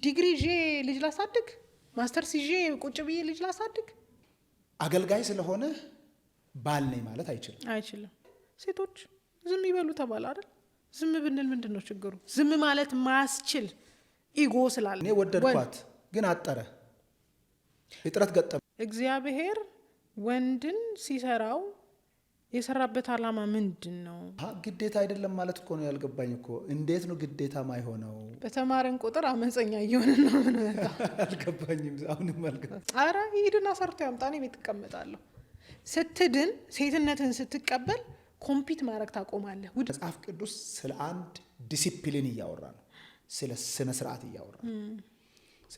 ዲግሪ ይዤ ልጅ ላሳድግ፣ ማስተርስ ይዤ ቁጭ ብዬ ልጅ ላሳድግ? አገልጋይ ስለሆነ ባል ነኝ ማለት አይችልም። ሴቶች ዝም ይበሉ ተባለ አይደል? ዝም ብንል ምንድነው ችግሩ? ዝም ማለት ማያስችል ኢጎ ስላለ እኔ ወደድኳት ግን አጠረ እጥረት ገጠመ። እግዚአብሔር ወንድን ሲሰራው የሰራበት ዓላማ ምንድነው? ግዴታ አይደለም ማለት እኮ ነው ያልገባኝ እኮ። እንዴት ነው ግዴታ ማይሆነው? በተማረን ቁጥር አመፀኛ እየሆንን ነው ምን መጣ? አልገባኝም። አሁንም አልገባኝ። አረ ይሄድና ሰርቶ ያምጣኔ ቤት ተቀመጣለሁ። ስትድን ሴትነትን ስትቀበል ኮምፒት ማድረግ ታቆማለህ። መጽሐፍ ቅዱስ ስለ አንድ ዲሲፕሊን እያወራ ነው፣ ስለ ስነ ስርዓት እያወራ ነው።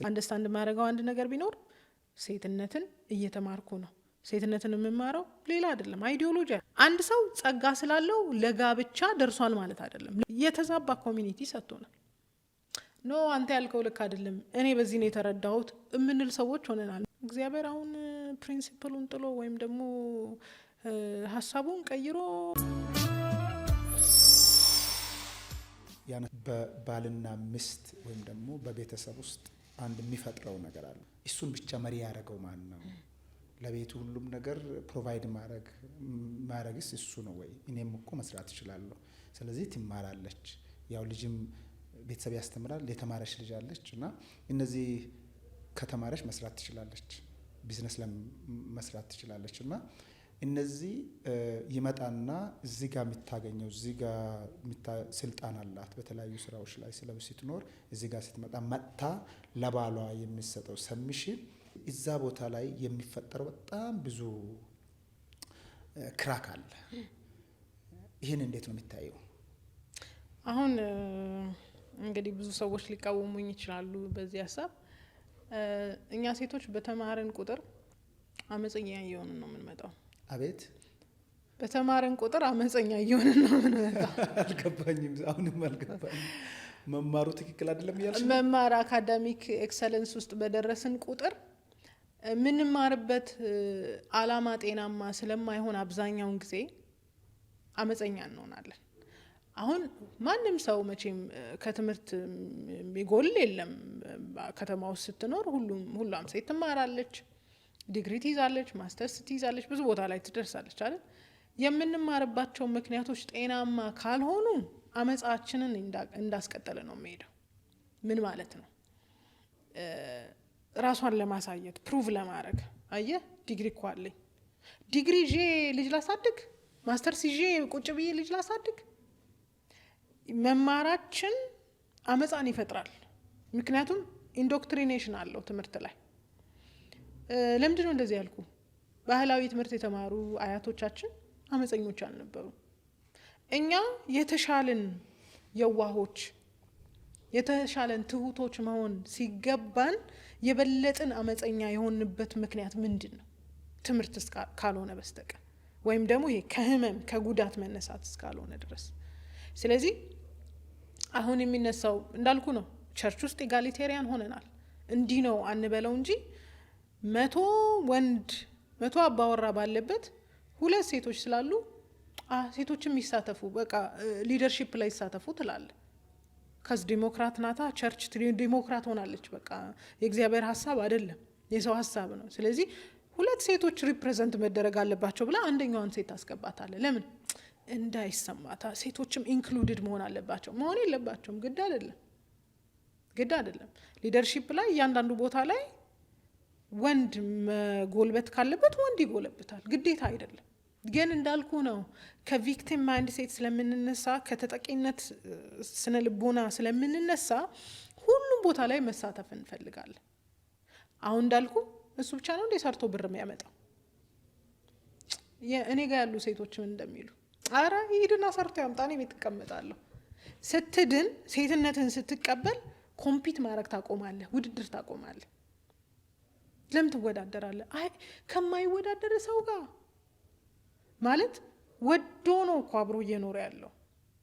አንደርስታንድ ማድረገው አንድ ነገር ቢኖር ሴትነትን እየተማርኩ ነው። ሴትነትን የምማረው ሌላ አይደለም አይዲዮሎጂ። አንድ ሰው ጸጋ ስላለው ለጋብቻ ደርሷል ማለት አይደለም። የተዛባ ኮሚኒቲ ሰጥቶናል። ኖ አንተ ያልከው ልክ አይደለም እኔ በዚህ ነው የተረዳሁት የምንል ሰዎች ሆነናል። እግዚአብሔር አሁን ፕሪንሲፕሉን ጥሎ ወይም ደግሞ ሀሳቡን ቀይሮ በባልና ሚስት ወይም ደግሞ በቤተሰብ ውስጥ አንድ የሚፈጥረው ነገር አለ። እሱን ብቻ መሪ ያደረገው ማን ነው? ለቤቱ ሁሉም ነገር ፕሮቫይድ ማድረግስ እሱ ነው ወይ? እኔም እኮ መስራት እችላለሁ። ስለዚህ ትማራለች። ያው ልጅም ቤተሰብ ያስተምራል። የተማረች ልጅ አለች እና እነዚህ ከተማረች መስራት ትችላለች፣ ቢዝነስ መስራት ትችላለች። እና እነዚህ ይመጣና እዚህ ጋር የምታገኘው እዚህ ጋር ስልጣን አላት በተለያዩ ስራዎች ላይ ስትኖር እዚህ ጋር ስትመጣ መጥታ ለባሏ የሚሰጠው ሰሚሽን እዛ ቦታ ላይ የሚፈጠረው በጣም ብዙ ክራክ አለ። ይህን እንዴት ነው የሚታየው? አሁን እንግዲህ ብዙ ሰዎች ሊቃወሙኝ ይችላሉ በዚህ ሀሳብ። እኛ ሴቶች በተማረን ቁጥር አመፀኛ እየሆንን ነው የምንመጣው። አቤት በተማረን ቁጥር አመፀኛ እየሆንን ነው የምንመጣው። አልገባኝም። አሁንም አልገባኝም። መማሩ ትክክል አይደለም እያልሽ? መማር አካዳሚክ ኤክሰለንስ ውስጥ በደረስን ቁጥር ምንማርበት አላማ ጤናማ ስለማይሆን አብዛኛውን ጊዜ አመፀኛ እንሆናለን። አሁን ማንም ሰው መቼም ከትምህርት የሚጎል የለም። ከተማ ውስጥ ስትኖር ሁሉም ሴት ትማራለች፣ ዲግሪ ትይዛለች፣ ማስተርስ ትይዛለች፣ ብዙ ቦታ ላይ ትደርሳለች አይደል? የምንማርባቸው ምክንያቶች ጤናማ ካልሆኑ አመፃችንን እንዳስቀጠለ ነው የሚሄደው። ምን ማለት ነው? ራሷን ለማሳየት ፕሩቭ ለማድረግ አየህ፣ ዲግሪ እኮ አለኝ፣ ዲግሪ ይዤ ልጅ ላሳድግ፣ ማስተርስ ይዤ ቁጭ ብዬ ልጅ ላሳድግ። መማራችን አመፃን ይፈጥራል። ምክንያቱም ኢንዶክትሪኔሽን አለው ትምህርት ላይ። ለምንድን ነው እንደዚህ ያልኩ? ባህላዊ ትምህርት የተማሩ አያቶቻችን አመፀኞች አልነበሩ። እኛ የተሻለን የዋሆች የተሻለን ትሁቶች መሆን ሲገባን የበለጥን አመፀኛ የሆንበት ምክንያት ምንድን ነው? ትምህርት ካልሆነ በስተቀር ወይም ደግሞ ይሄ ከህመም ከጉዳት መነሳት እስካልሆነ ድረስ። ስለዚህ አሁን የሚነሳው እንዳልኩ ነው። ቸርች ውስጥ ኤጋሊቴሪያን ሆነናል። እንዲህ ነው አንበለው እንጂ 100 ወንድ 100 አባወራ ባለበት 2 ሴቶች ስላሉ ሴቶችም ይሳተፉ፣ በቃ ሊደርሺፕ ላይ ይሳተፉ ትላለ። ከዚ ዲሞክራት ናታ ቸርች ዲሞክራት ሆናለች። በቃ የእግዚአብሔር ሀሳብ አይደለም የሰው ሀሳብ ነው። ስለዚህ 2 ሴቶች ሪፕሬዘንት መደረግ አለባቸው ብላ አንደኛዋን ሴት ታስገባታለ። ለምን? እንዳይሰማታ። ሴቶችም ኢንክሉድድ መሆን አለባቸው። መሆን የለባቸውም፣ ግድ አይደለም። ሊደርሺፕ ላይ እያንዳንዱ ቦታ ላይ ወንድ መጎልበት ካለበት ወንድ ይጎለብታል፣ ግዴታ አይደለም። ግን እንዳልኩ ነው፣ ከቪክቲም ማይንድ ሴት ስለምንነሳ፣ ከተጠቂነት ስነ ልቦና ስለምንነሳ ሁሉም ቦታ ላይ መሳተፍ እንፈልጋለን። አሁን እንዳልኩ እሱ ብቻ ነው እንደ ሰርቶ ብር የሚያመጣው። እኔ ጋር ያሉ ሴቶችም እንደሚሉ አረ ይሄድና ሰርቶ ያምጣኔ ቤት ተቀመጣለሁ። ስትድን ሴትነትን ስትቀበል ኮምፒት ማድረግ ታቆማለህ፣ ውድድር ታቆማለህ። ለምን ትወዳደራለህ? አይ ከማይወዳደር ሰው ጋር ማለት ወዶ ነው እኮ አብሮ እየኖረ ያለው።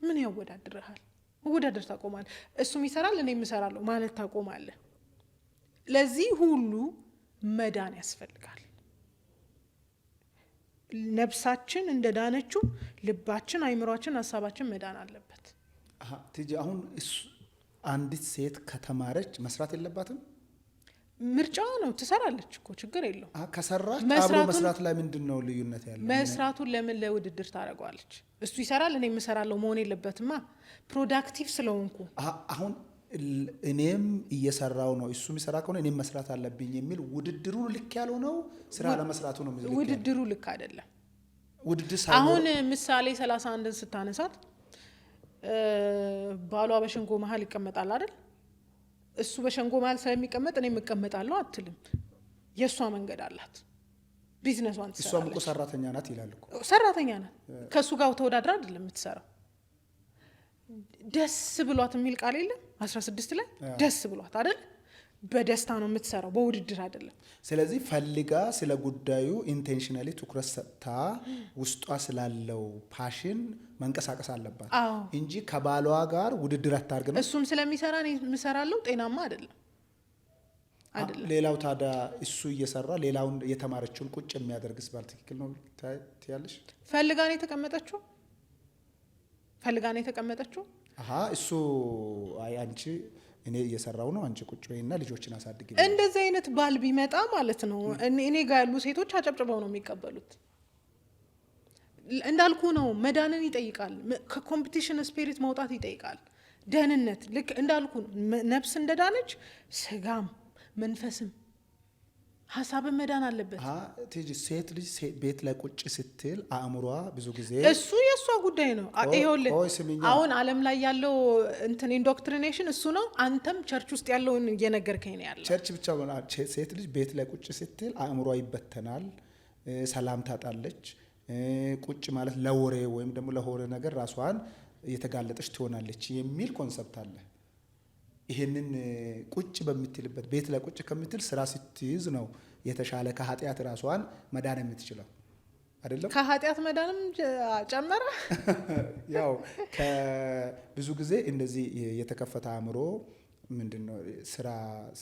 ምን ያወዳድርሃል? መወዳደር ታቆማለህ። እሱም ይሰራል እኔም እሰራለሁ ማለት ታቆማለህ። ለዚህ ሁሉ መዳን ያስፈልጋል። ነፍሳችን እንደዳነችው ልባችን፣ አይምሯችን፣ ሀሳባችን መዳን አለበት። ትጂ አሁን አንዲት ሴት ከተማረች መስራት የለባትም? ምርጫዋ ነው፣ ትሰራለች እኮ ችግር የለው። ከሰራች አብሮ መስራት ላይ ምንድነው ልዩነት ያለው? መስራቱን ለምን ለውድድር ታደርገዋለች? እሱ ይሰራል እኔ የምሰራለው መሆን የለበትማ። ፕሮዳክቲቭ ስለሆንኩ አሁን እኔም እየሰራው ነው እሱ የሚሰራ ከሆነ እኔም መስራት አለብኝ የሚል ውድድሩ ልክ ያለው ነው። ስራ ለመስራቱ ነው ልክ ያለው። ውድድሩ ልክ አይደለም። ውድድር አሁን ምሳሌ 31ን ስታነሳት ባሏ በሸንጎ መሀል ይቀመጣል አይደል? እሱ በሸንጎ መሀል ስለሚቀመጥ እኔ እቀመጣለሁ አትልም። የእሷ መንገድ አላት፣ ቢዝነሷን ትሰራለች። እሷም እኮ ሰራተኛ ናት ይላል እኮ። ሰራተኛ ናት፣ ከእሱ ጋር ተወዳድራ አይደለም የምትሰራው። ደስ ብሏት የሚል ቃል የለም 16 ላይ ደስ ብሏት አይደል? በደስታ ነው የምትሰራው፣ በውድድር አይደለም። ስለዚህ ፈልጋ ስለ ጉዳዩ ኢንቴንሽናሊ ትኩረት ሰጥታ ውስጧ ስላለው ፓሽን መንቀሳቀስ አለባት እንጂ ከባሏ ጋር ውድድር አታርግ ነው። እሱም ስለሚሰራ እኔ የምሰራለው ጤናማ አይደለም። ሌላው ታዲያ እሱ እየሰራ ሌላውን የተማረችውን ቁጭ የሚያደርግስ ባል ትክክል ነው ትያለሽ? ፈልጋ ነው የተቀመጠችው። እሱ አንቺ እኔ እየሰራው ነው አንቺ ቁጭ በይና ልጆችን አሳድጊ። እንደዚህ አይነት ባል ቢመጣ ማለት ነው እኔ ጋር ያሉ ሴቶች አጨብጭበው ነው የሚቀበሉት። እንዳልኩ ነው፣ መዳንን ይጠይቃል። ከኮምፒቲሽን ስፒሪት መውጣት ይጠይቃል። ደህንነት ልክ እንዳልኩ ነው። ነፍስ እንደዳነች ስጋም መንፈስም ሀሳብን መዳን አለበት። ሴት ልጅ ቤት ላይ ቁጭ ስትል አእምሯ ብዙ ጊዜ እሱ የእሷ ጉዳይ ነው። ይኸውልህ አሁን ዓለም ላይ ያለው እንትን ኢንዶክትሪኔሽን እሱ ነው። አንተም ቸርች ውስጥ ያለውን እየነገርከኝ ነው ያለው። ቸርች ብቻ ሴት ልጅ ቤት ላይ ቁጭ ስትል አእምሯ ይበተናል፣ ሰላም ታጣለች። ቁጭ ማለት ለወሬ ወይም ደግሞ ለሆነ ነገር ራሷን የተጋለጠች ትሆናለች የሚል ኮንሰፕት አለ። ይሄንን ቁጭ በምትልበት ቤት ላይ ቁጭ ከምትል ስራ ስትይዝ ነው የተሻለ ከኃጢአት ራሷን መዳን የምትችለው አይደለም። ከኃጢአት መዳንም ጨመረ። ያው ብዙ ጊዜ እንደዚህ የተከፈተ አእምሮ ምንድነው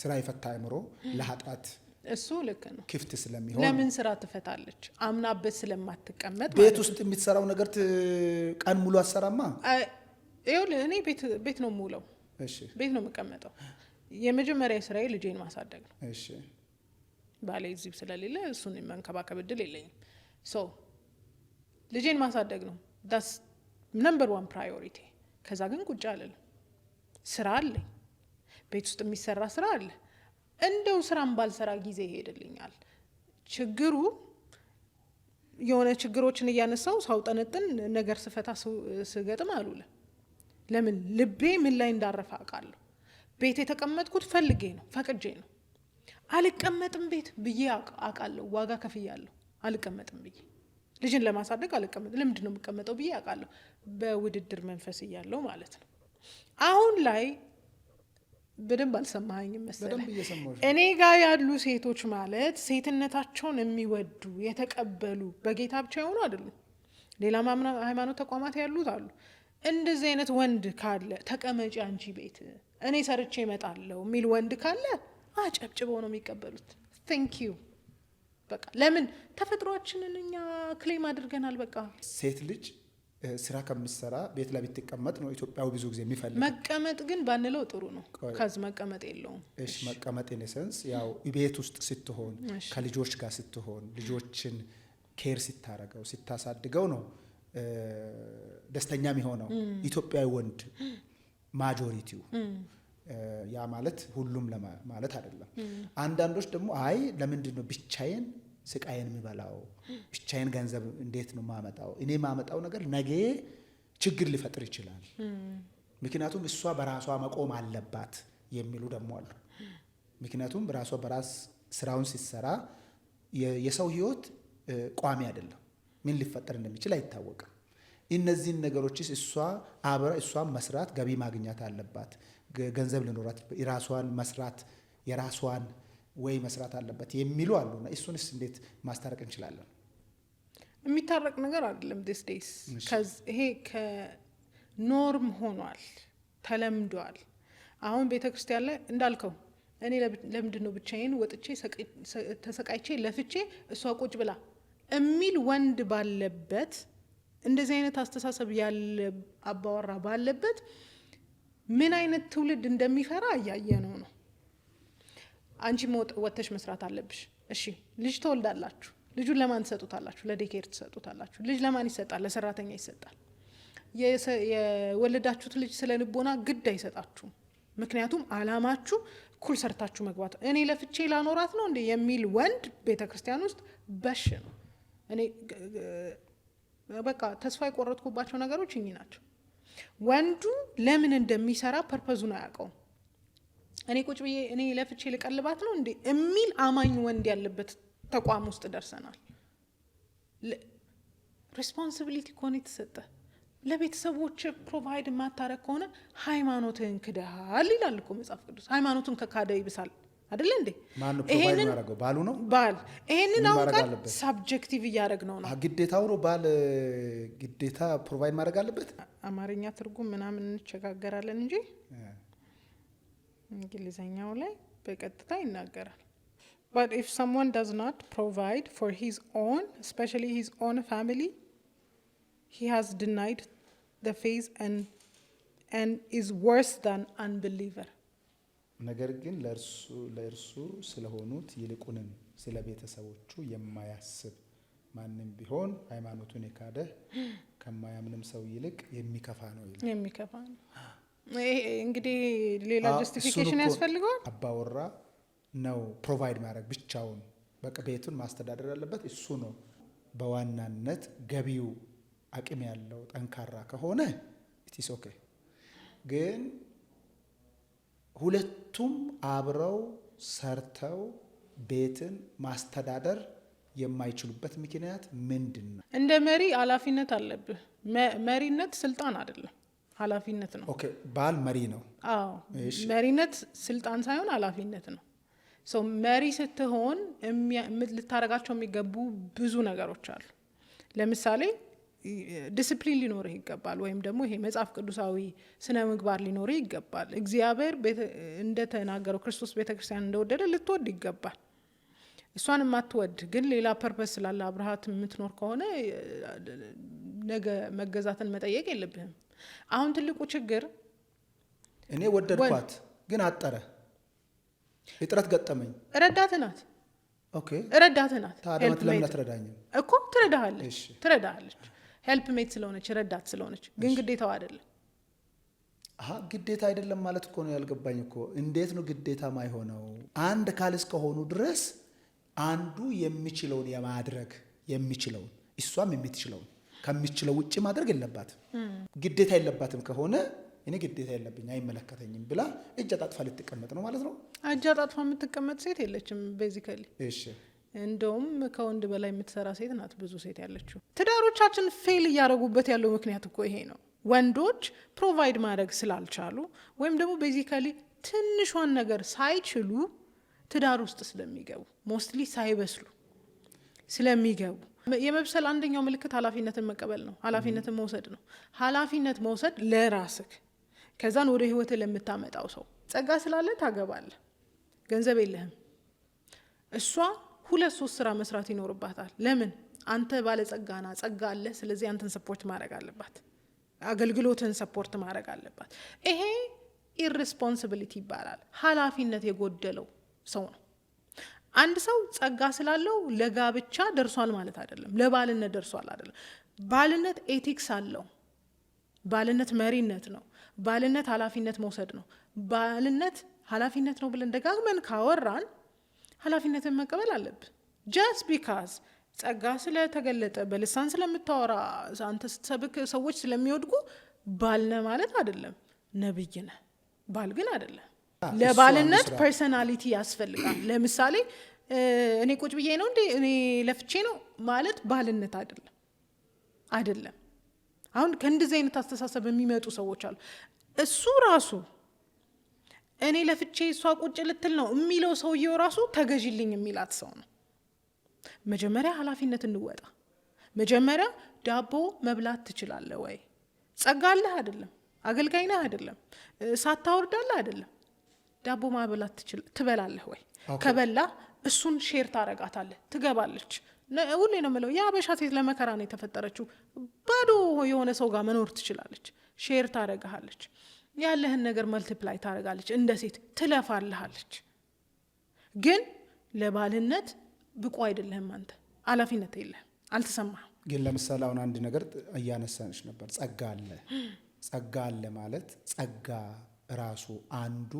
ስራ የፈታ አእምሮ ለኃጢአት እሱ ልክ ነው ክፍት ስለሚሆን ለምን ስራ ትፈታለች? አምናበት ስለማትቀመጥ ቤት ውስጥ የምትሰራው ነገር ቀን ሙሉ አሰራማ። ይኸውልህ እኔ ቤት ነው የምውለው፣ ቤት ነው የምቀመጠው። የመጀመሪያ ስራዬ ልጄን ማሳደግ ነው። ባሌ እዚህ ስለሌለ እሱን መንከባከብ እድል የለኝም። ልጄን ማሳደግ ነው ዳስ ነምበር 1 ፕራዮሪቲ። ከዛ ግን ቁጭ አልልም። ስራ አለኝ፣ ቤት ውስጥ የሚሰራ ስራ አለ። እንደው ስራም ባልሰራ ጊዜ ይሄድልኛል። ችግሩ የሆነ ችግሮችን እያነሳው ሳውጠነጥን ነገር ስፈታ ስገጥም አሉለ። ለምን ልቤ ምን ላይ እንዳረፈ አውቃለሁ። ቤት የተቀመጥኩት ፈልጌ ነው፣ ፈቅጄ ነው። አልቀመጥም ቤት ብዬ አውቃለሁ። ዋጋ ከፍያለሁ። አልቀመጥም ብዬ ልጅን ለማሳደግ አልቀመጥም። ለምንድን ነው የምቀመጠው ብዬ አውቃለሁ። በውድድር መንፈስ እያለው ማለት ነው። አሁን ላይ በደንብ አልሰማኸኝም መሰለኝ። እኔ ጋር ያሉ ሴቶች ማለት ሴትነታቸውን የሚወዱ የተቀበሉ በጌታ ብቻ የሆኑ አይደሉም። ሌላ ሃይማኖት ተቋማት ያሉት አሉ። እንደዚህ አይነት ወንድ ካለ ተቀመጪ አንቺ ቤት እኔ ሰርቼ እመጣለሁ የሚል ወንድ ካለ አጨብጭበው ነው የሚቀበሉት። ቴንክ ዩ በቃ ለምን ተፈጥሯችንን እኛ ክሌም አድርገናል። በቃ ሴት ልጅ ስራ ከምትሰራ ቤት ላይ ብትቀመጥ ነው ኢትዮጵያው ብዙ ጊዜ የሚፈልግ። መቀመጥ ግን ባንለው ጥሩ ነው። ከዚህ መቀመጥ የለውም። እሺ መቀመጥ ኢንሰንስ ያው ቤት ውስጥ ስትሆን ከልጆች ጋር ስትሆን ልጆችን ኬር ስታረገው ስታሳድገው ነው ደስተኛ የሚሆነው ኢትዮጵያዊ ወንድ ማጆሪቲው። ያ ማለት ሁሉም ማለት አይደለም። አንዳንዶች ደግሞ አይ ለምንድን ነው ብቻዬን ስቃዬን የሚበላው? ብቻዬን ገንዘብ እንዴት ነው ማመጣው? እኔ ማመጣው ነገር ነገ ችግር ሊፈጥር ይችላል፣ ምክንያቱም እሷ በራሷ መቆም አለባት የሚሉ ደግሞ አሉ። ምክንያቱም በራስ ስራውን ሲሰራ የሰው ህይወት ቋሚ አይደለም፣ ምን ሊፈጠር እንደሚችል አይታወቅም። እነዚህን ነገሮችስ እሷን መስራት ገቢ ማግኘት አለባት፣ ገንዘብ ሊኖራት የራሷን መስራት የራሷን ወይ መስራት አለበት የሚሉ አሉና እሱንስ እንዴት ማስታረቅ እንችላለን? የሚታረቅ ነገር አይደለም። ዲስ ዴይስ ይሄ ከኖርም ሆኗል፣ ተለምዷል። አሁን ቤተክርስቲያን ላይ እንዳልከው እኔ ለምንድን ነው ብቻዬን ወጥቼ ተሰቃይቼ ለፍቼ እሷ ቁጭ ብላ የሚል ወንድ ባለበት፣ እንደዚህ አይነት አስተሳሰብ ያለ አባወራ ባለበት ምን አይነት ትውልድ እንደሚፈራ እያየነው ነው። አንቺ ወጥተሽ መስራት አለብሽ። እሺ ልጅ ትወልዳላችሁ። ልጁን ለማን ትሰጡታላችሁ? ለዴኬር ትሰጡታላችሁ። ልጅ ለማን ይሰጣል? ለሰራተኛ ይሰጣል። የወለዳችሁት ልጅ ስለ ልቦና ግድ አይሰጣችሁም። ምክንያቱም አላማችሁ እኩል ሰርታችሁ መግባት። እኔ ለፍቼ ላኖራት ነው እንዴ የሚል ወንድ ቤተክርስቲያን ውስጥ በሽ ነው። እኔ በቃ ተስፋ የቆረጥኩባቸው ነገሮች እኚህ ናቸው። ወንዱ ለምን እንደሚሰራ ፐርፐዙን አያውቀውም። እኔ ቁጭ ብዬ እኔ ለፍቼ ልቀልባት ነው እንዴ የሚል አማኝ ወንድ ያለበት ተቋም ውስጥ ደርሰናል። ሬስፖንሲቢሊቲ ኮን የተሰጠ ለቤተሰቦች ፕሮቫይድ ማታረግ ከሆነ ሃይማኖትህን ክደሃል ይላል እኮ መጽሐፍ ቅዱስ። ሃይማኖቱን ከካደ ይብሳል አይደለ እንዴ? ማን ፕሮቫይድ ያደረገው? ባሉ ነው። ባል ይሄንን አውቀን ሳብጀክቲቭ እያደረግነው ነው። ግዴታው ነው። ባል ግዴታ ፕሮቫይድ ማድረግ አለበት። አማርኛ ትርጉም ምናምን እንቸጋገራለን እንጂ እንግሊዘኛው ላይ በቀጥታ ይናገራል። But if someone does not provide for his own, especially his own family, he has denied the faith and is worse than unbeliever. ነገር ግን ለእርሱ ስለሆኑት ይልቁንም ስለ ቤተሰቦቹ የማያስብ ማንም ቢሆን ሃይማኖቱን የካደ ከማያምንም ሰው ይልቅ የሚከፋ ነው ይላል። የሚከፋ ነው። እንግዲህ ሌላ ጀስቲፊኬሽን ያስፈልገዋል። አባወራ ነው ፕሮቫይድ ማድረግ ብቻውን በቃ ቤቱን ማስተዳደር ያለበት እሱ ነው። በዋናነት ገቢው አቅም ያለው ጠንካራ ከሆነ ኢትስ ኦኬ። ግን ሁለቱም አብረው ሰርተው ቤትን ማስተዳደር የማይችሉበት ምክንያት ምንድን ነው? እንደ መሪ ኃላፊነት አለብህ። መሪነት ስልጣን አይደለም፣ ኃላፊነት ነው። ኦኬ ባል መሪ ነው። አዎ መሪነት ስልጣን ሳይሆን ኃላፊነት ነው። ሶ መሪ ስትሆን ልታረጋቸው የሚገቡ ብዙ ነገሮች አሉ። ለምሳሌ ዲስፕሊን ሊኖርህ ይገባል፣ ወይም ደግሞ ይሄ መጽሐፍ ቅዱሳዊ ስነ ምግባር ሊኖርህ ይገባል። እግዚአብሔር እንደተናገረው ክርስቶስ ቤተክርስቲያን እንደወደደ ልትወድ ይገባል። እሷን የማትወድ ግን ሌላ ፐርፐስ ስላለ አብርሃት የምትኖር ከሆነ ነገ መገዛትን መጠየቅ የለብህም። አሁን ትልቁ ችግር እኔ ወደድኳት ግን አጠረ እጥረት ገጠመኝ። ረዳት ናት። ኦኬ ረዳት ናት። ታዲያ ለምን አትረዳኝም እኮ? ትረዳሃለች። ሄልፕ ሜት ስለሆነች ረዳት ስለሆነች፣ ግን ግዴታው አይደለም። ግዴታ አይደለም ማለት እኮ ነው ያልገባኝ እኮ። እንዴት ነው ግዴታ ማይሆነው? አንድ ካል እስከሆኑ ድረስ አንዱ የሚችለውን የማድረግ የሚችለውን እሷም የምትችለውን ከሚችለው ውጪ ማድረግ የለባትም። ግዴታ የለባትም ከሆነ እኔ ግዴታ የለብኝ አይመለከተኝም ብላ እጅ አጣጥፋ ልትቀመጥ ነው ማለት ነው። እጅ አጣጥፋ የምትቀመጥ ሴት የለችም ቤዚካሊ። እሺ እንደውም ከወንድ በላይ የምትሰራ ሴት ናት ብዙ ሴት ያለችው። ትዳሮቻችን ፌል እያደረጉበት ያለው ምክንያት እኮ ይሄ ነው። ወንዶች ፕሮቫይድ ማድረግ ስላልቻሉ ወይም ደግሞ ቤዚካሊ ትንሿን ነገር ሳይችሉ ትዳር ውስጥ ስለሚገቡ ሞስትሊ ሳይበስሉ ስለሚገቡ። የመብሰል አንደኛው ምልክት ኃላፊነትን መቀበል ነው። ኃላፊነትን መውሰድ ነው። ኃላፊነት መውሰድ ለራስህ ከዛን ወደ ህይወት ለምታመጣው ሰው። ጸጋ ስላለ ታገባለህ፣ ገንዘብ የለህም። እሷ 2-3 ስራ መስራት ይኖርባታል። ለምን? አንተ ባለ ጸጋና ጸጋ አለ። ስለዚህ አንተን ሰፖርት ማድረግ አለባት፣ አገልግሎትን ሰፖርት ማድረግ አለባት። ይሄ ኢሬስፖንሲቢሊቲ ይባላል። ኃላፊነት የጎደለው ሰው ነው። አንድ ሰው ጸጋ ስላለው ለጋብቻ ደርሷል ማለት አይደለም። ለባልነት ደርሷል አይደለም። ባልነት ኤቲክስ አለው። ባልነት መሪነት ነው። ባልነት ኃላፊነት መውሰድ ነው። ባልነት ኃላፊነት ነው ብለን ደጋግመን ካወራን ኃላፊነትን መቀበል አለብን። ጀስት ቢካዝ ጸጋ ስለተገለጠ በልሳን ስለምታወራ አንተ ስትሰብክ ሰዎች ስለሚወድቁ ባልነ ማለት አይደለም። ነብይ ነህ፣ ባል ግን አይደለም። ለባልነት ፐርሰናሊቲ ያስፈልጋል። ለምሳሌ እኔ ቁጭ ብዬ ነው እንዴ እኔ ለፍቼ ነው ማለት ባልነት አይደለም። አሁን ከእንደዚህ አይነት አስተሳሰብ የሚመጡ ሰዎች አሉ። እሱ ራሱ እኔ ለፍቼ እሷ ቁጭ ልትል ነው የሚለው ሰውየው ራሱ ተገዥልኝ የሚላት ሰው ነው። መጀመሪያ ኃላፊነት እንወጣ። መጀመሪያ ዳቦ መብላት ትችላለህ ወይ? ጸጋ አለህ አይደለም? አገልጋይ ነህ አይደለም? ሳታወርዳለህ አይደለም? ዳቦ ማብላት ትበላለህ ወይ? ከበላ እሱን ሼር ታረጋታለህ፣ ትገባለች። ሁሌ ነው የምለው የአበሻ ሴት ለመከራ ነው የተፈጠረችው። ባዶ የሆነ ሰው ጋር መኖር ትችላለች፣ ሼር ታረጋለች። ያለህን ነገር መልቲፕላይ ታደርጋለች፣ እንደ ሴት ትለፋልሃለች። ግን ለባልነት ብቁ አይደለህም አንተ፣ ኃላፊነት የለህም፣ አልተሰማህም። ግን ለምሳሌ አሁን አንድ ነገር እያነሳንሽ ነበር፣ ጸጋ አለ። ጸጋ አለ ማለት ጸጋ ራሱ አንዱ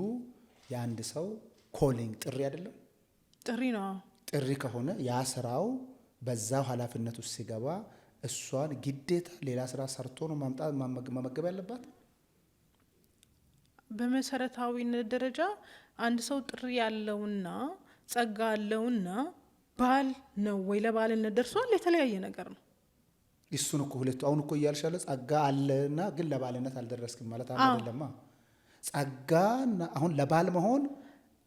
የአንድ ሰው ኮሊንግ ጥሪ አይደለም? ጥሪ ነው። ጥሪ ከሆነ ያ ስራው በዛው ኃላፊነት ውስጥ ሲገባ እሷን ግዴታ ሌላ ስራ ሰርቶ ነው ማምጣት መመገብ ያለባት። በመሰረታዊነት ደረጃ አንድ ሰው ጥሪ ያለውና ጸጋ ያለውና ባል ነው ወይ ለባልነት ደርሷል የተለያየ ነገር ነው። እሱን እኮ ሁለቱ አሁን እኮ እያልሻለ ጸጋ አለና ግን ለባልነት አልደረስክም ማለት አይደለማ። ጸጋና አሁን ለባል መሆን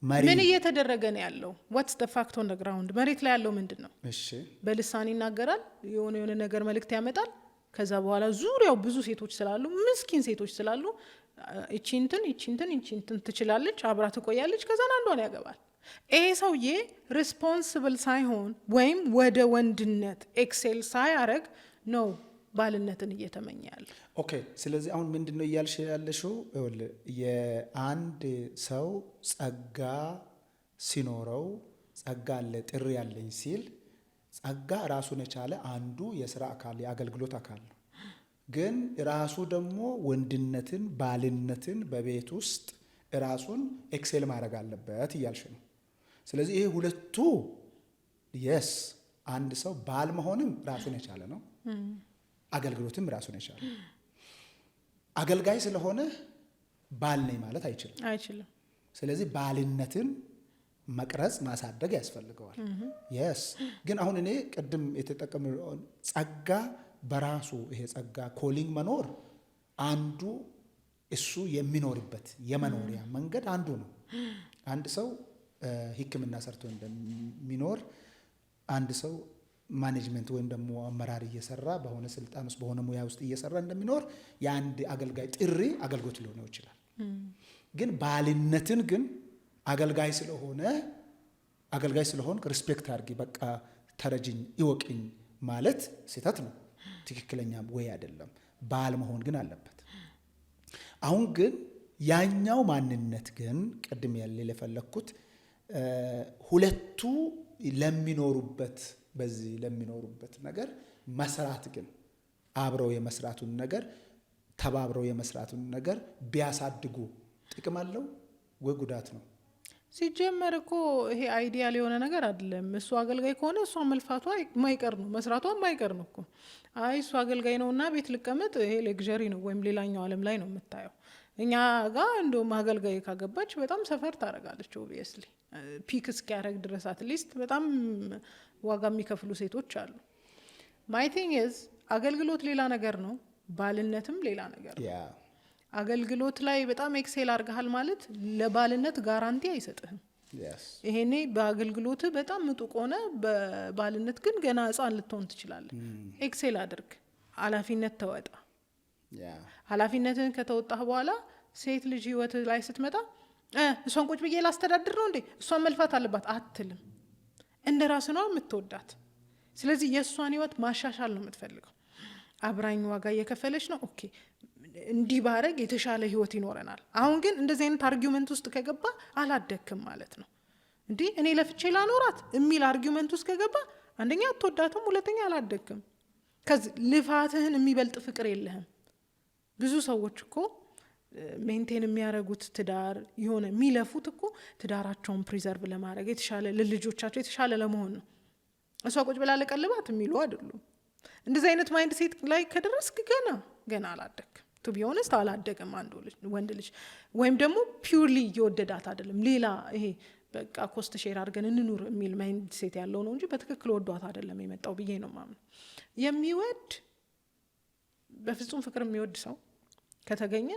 ምን እየተደረገ ነው ያለው? what's the fact on the ground? መሬት ላይ ያለው ምንድን ነው? እሺ በልሳን ይናገራል፣ የሆነ ነገር መልእክት ያመጣል። ከዛ በኋላ ዙሪያው ብዙ ሴቶች ስላሉ፣ ምስኪን ሴቶች ስላሉ እቺንትን ትችላለች፣ አብራ ትቆያለች፣ ከዛ አንዷን ያገባል። ይሄ ሰውዬ ሪስፖንሲብል ሳይሆን ወይም ወደ ወንድነት ኤክሴል ሳያረግ ነው ባልነትን እየተመኘ ያለ። ኦኬ። ስለዚህ አሁን ምንድነው እያልሽ ያለሽው? የአንድ ሰው ጸጋ ሲኖረው ጸጋ አለ ጥሪ ያለኝ ሲል ጸጋ ራሱን የቻለ አንዱ የስራ አካል የአገልግሎት አካል ነው። ግን ራሱ ደግሞ ወንድነትን ባልነትን በቤት ውስጥ ራሱን ኤክሴል ማድረግ አለበት እያልሽ ነው። ስለዚህ ይሄ ሁለቱ የስ አንድ ሰው ባል መሆንም ራሱን የቻለ ነው፣ አገልግሎትም ራሱን የቻለ። አገልጋይ ስለሆነ ባል ነኝ ማለት አይችልም። ስለዚህ ባልነትን መቅረጽ ማሳደግ ያስፈልገዋል። የስ ግን አሁን እኔ ቅድም የተጠቀመው ጸጋ በራሱ ይሄ ጸጋ ኮሊንግ መኖር አንዱ እሱ የሚኖርበት የመኖሪያ መንገድ አንዱ ነው። አንድ ሰው ሕክምና ሰርቶ እንደሚኖር አንድ ሰው ማኔጅመንት ወይም ደግሞ አመራር እየሰራ በሆነ ስልጣን ውስጥ በሆነ ሙያ ውስጥ እየሰራ እንደሚኖር የአንድ አገልጋይ ጥሪ አገልግሎት ሊሆን ይችላል። ግን ባልነትን ግን አገልጋይ ስለሆን ሪስፔክት አድርጊ፣ በቃ ተረጅኝ፣ ይወቅኝ ማለት ስህተት ነው። ትክክለኛ ወይ አይደለም። ባል መሆን ግን አለበት። አሁን ግን ያኛው ማንነት ግን ቅድም ያለ ለፈለኩት ሁለቱ ለሚኖሩበት ነገር መስራት ግን አብረው የመስራቱን ነገር ተባብረው የመስራቱን ነገር ቢያሳድጉ ጥቅም አለው ወይ ጉዳት ነው? ሲጀመር እኮ ይሄ አይዲያል የሆነ ነገር አይደለም። እሱ አገልጋይ ከሆነ እሷ መልፋቷ የማይቀር ነው፣ መስራቷ የማይቀር ነው እኮ። አይ እሱ አገልጋይ ነውና ቤት ልቀመጥ፣ ይሄ ሌግዠሪ ነው ወይም ሌላኛው ዓለም ላይ ነው የምታየው። እኛ ጋር እንደውም አገልጋይ ካገባች በጣም ሰፈር ታደርጋለች። ኦብቪየስሊ ፒክ እስኪያደርግ ድረስ አትሊስት በጣም ዋጋ የሚከፍሉ ሴቶች አሉ። ማይ ቲንግ ኢዝ አገልግሎት ሌላ ነገር ነው፣ ባልነትም ሌላ ነገር ነው። አገልግሎት ላይ በጣም ኤክሴል አድርገሃል ማለት ለባልነት ጋራንቲ አይሰጥህም። ይሄኔ በአገልግሎት በጣም ምጡቅ ሆነ፣ በባልነት ግን ገና ሕፃን ልትሆን ትችላለህ። ኤክሴል አድርግ፣ ኃላፊነት ተወጣ። ኃላፊነትን ከተወጣህ በኋላ ሴት ልጅ ህይወት ላይ ስትመጣ እሷን ቁጭ ብዬ ላስተዳድር ነው እንዴ እሷን መልፋት አለባት አትልም። እንደ ራስ ነው የምትወዳት። ስለዚህ የእሷን ህይወት ማሻሻል ነው የምትፈልገው። አብራኝ ዋጋ እየከፈለች ነው። ኦኬ እንዲህ ባረግ የተሻለ ህይወት ይኖረናል። አሁን ግን እንደዚህ አይነት አርጊውመንት ውስጥ ከገባ አላደክም ማለት ነው። እንዲህ እኔ ለፍቼ ላኖራት የሚል አርጊውመንት ውስጥ ከገባ አንደኛ አትወዳትም፣ ሁለተኛ አላደክም። ከዚህ ልፋትህን የሚበልጥ ፍቅር የለህም። ብዙ ሰዎች እኮ ሜንቴን የሚያደርጉት ትዳር የሆነ የሚለፉት እኮ ትዳራቸውን ፕሪዘርቭ ለማድረግ የተሻለ ለልጆቻቸው የተሻለ ለመሆን ነው። እሷ ቁጭ ብላ ለቀልባት የሚሉ አይደሉም። እንደዚህ አይነት ማይንድ ሴት ላይ ከደረስክ ገና አላደግም። ቱ ቢ ኦነስት አላደገም አንድ ወንድ ልጅ። ወይም ደግሞ ፒውርሊ እየወደዳት አይደለም፣ ሌላ ይሄ በቃ ኮስት ሼር አድርገን እንኑር የሚል ማይንድ ሴት ያለው ነው እንጂ በትክክል ወዷት አይደለም የመጣው ብዬ ነው ማምነው። የሚወድ በፍጹም ፍቅር የሚወድ ሰው ከተገኘ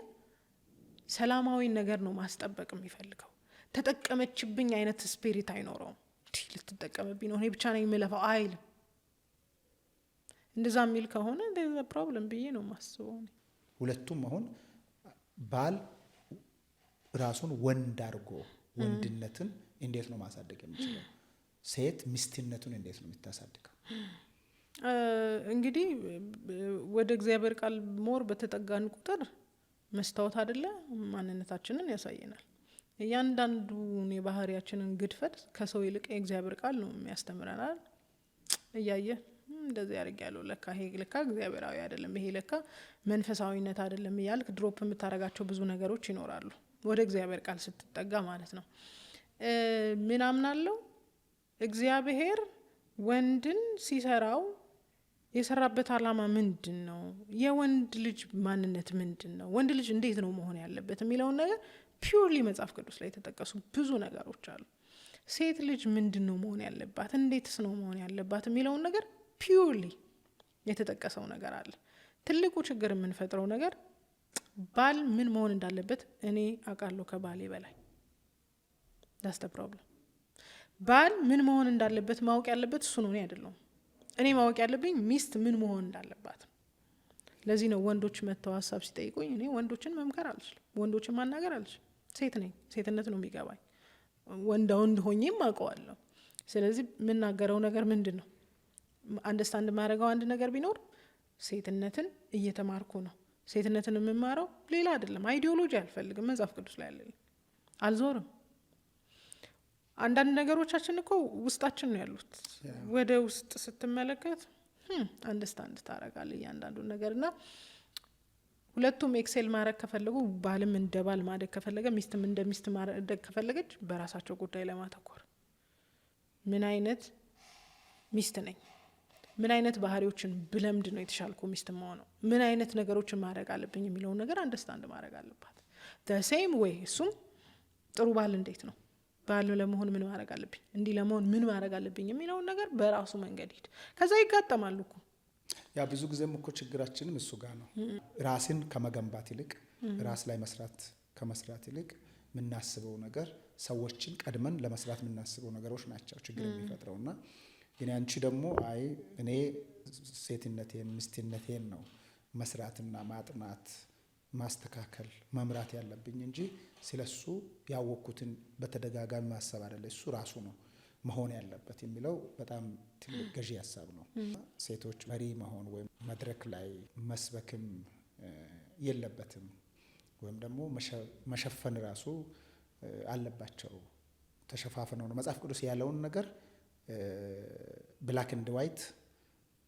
ሰላማዊ ነገር ነው ማስጠበቅ የሚፈልገው። ተጠቀመችብኝ አይነት ስፒሪት አይኖረውም። ልትጠቀምብኝ ነው እኔ ብቻ ነኝ የምለፋው አይልም። እንደዛ የሚል ከሆነ ፕሮብለም ብዬ ነው ማስበው። ሁለቱም አሁን ባል ራሱን ወንድ አድርጎ ወንድነትን እንዴት ነው ማሳደግ የሚችለው? ሴት ሚስትነቱን እንዴት ነው የምታሳድገው? እንግዲህ ወደ እግዚአብሔር ቃል ሞር በተጠጋን ቁጥር መስታወት አይደለ ማንነታችንን ያሳየናል። እያንዳንዱ የባህሪያችንን ግድፈት ከሰው ይልቅ የእግዚአብሔር ቃል ነው የሚያስተምረናል። እያየ እንደዚህ ያደርጋለሁ ለካ ይሄ ለካ እግዚአብሔራዊ አይደለም፣ ይሄ ለካ መንፈሳዊነት አይደለም እያልክ ድሮፕ የምታረጋቸው ብዙ ነገሮች ይኖራሉ ወደ እግዚአብሔር ቃል ስትጠጋ ማለት ነው። ምን አምናለሁ እግዚአብሔር ወንድን ሲሰራው የሰራበት አላማ ምንድን ነው? የወንድ ልጅ ማንነት ምንድን ነው? ወንድ ልጅ እንዴት ነው መሆን ያለበት የሚለውን ነገር ፒውርሊ መጽሐፍ ቅዱስ ላይ የተጠቀሱ ብዙ ነገሮች አሉ። ሴት ልጅ ምንድን ነው መሆን ያለባት፣ እንዴትስ ነው መሆን ያለባት የሚለውን ነገር ፒውርሊ የተጠቀሰው ነገር አለ። ትልቁ ችግር የምንፈጥረው ነገር ባል ምን መሆን እንዳለበት እኔ አውቃለሁ ከባሌ በላይ። ዳስ ዘ ፕሮብለም። ባል ምን መሆን እንዳለበት ማወቅ ያለበት እሱ ነው፣ እኔ አይደለሁም። እኔ ማወቅ ያለብኝ ሚስት ምን መሆን እንዳለባት። ለዚህ ነው ወንዶች መተው ሀሳብ ሲጠይቁኝ እኔ ወንዶችን መምከር አልችልም፣ ወንዶችን ማናገር አልችልም። ሴት ነኝ፣ ሴትነት ነው የሚገባኝ፣ ወንድ ሆኜም አውቀዋለሁ። ስለዚህ የምናገረው ነገር ምንድን ነው? አንደርስታንድ የማደርገው አንድ ነገር ቢኖር ሴትነትን እየተማርኩ ነው። ሴትነትን የምማረው ሌላ አይደለም፣ አይዲዮሎጂ አልፈልግም፣ መጽሐፍ ቅዱስ ላይ ያለልኝ አልዞርም። አንዳንድ ነገሮቻችን እኮ ውስጣችን ነው ያሉት። ወደ ውስጥ ስትመለከት አንደርስታንድ ታደርጋለህ እያንዳንዱን ነገር። እና ሁለቱም ኤክሴል ማድረግ ከፈለጉ፣ ባልም እንደ ባል ማደግ ከፈለገ፣ ሚስትም እንደ ሚስት ማደግ ከፈለገች በራሳቸው ጉዳይ ላይ ማተኮር። ምን አይነት ሚስት ነኝ? ምን አይነት ባህሪዎችን ብለምድ ነው የተሻልኩ ሚስት መሆነው? ምን አይነት ነገሮችን ማድረግ አለብኝ የሚለውን ነገር አንደርስታንድ ማድረግ አለባት። ሴም ዌይ እሱም ጥሩ ባል እንዴት ነው፣ ባል ለመሆን ምን ማድረግ አለብኝ፣ እንዲህ ለመሆን ምን ማድረግ አለብኝ የሚለውን ነገር በራሱ መንገድ ሂድ። ከዛ ይጋጠማሉ እኮ። ያ ብዙ ጊዜም እኮ ችግራችንም እሱ ጋር ነው። ራስን ከመገንባት ይልቅ ራስ ላይ ከመስራት ይልቅ የምናስበው ነገር ሰዎችን ቀድመን ለመስራት የምናስበው ነገሮች ናቸው ችግር የሚፈጥረው። እና ግን አንቺ ደግሞ አይ እኔ ሴትነቴን ሚስትነቴን ነው መስራትና ማጥናት ማስተካከል መምራት ያለብኝ እንጂ ስለሱ ያወቅኩትን በተደጋጋሚ ማሰብ አይደለ። እሱ ራሱ ነው መሆን ያለበት የሚለው በጣም ትልቅ ገዢ ሀሳብ ነው። ሴቶች መሪ መሆን ወይም መድረክ ላይ መስበክም የለበትም ወይም ደግሞ መሸፈን ራሱ አለባቸው። ተሸፋፍነው ነው መጽሐፍ ቅዱስ ያለውን ነገር ብላክ ኤንድ ዋይት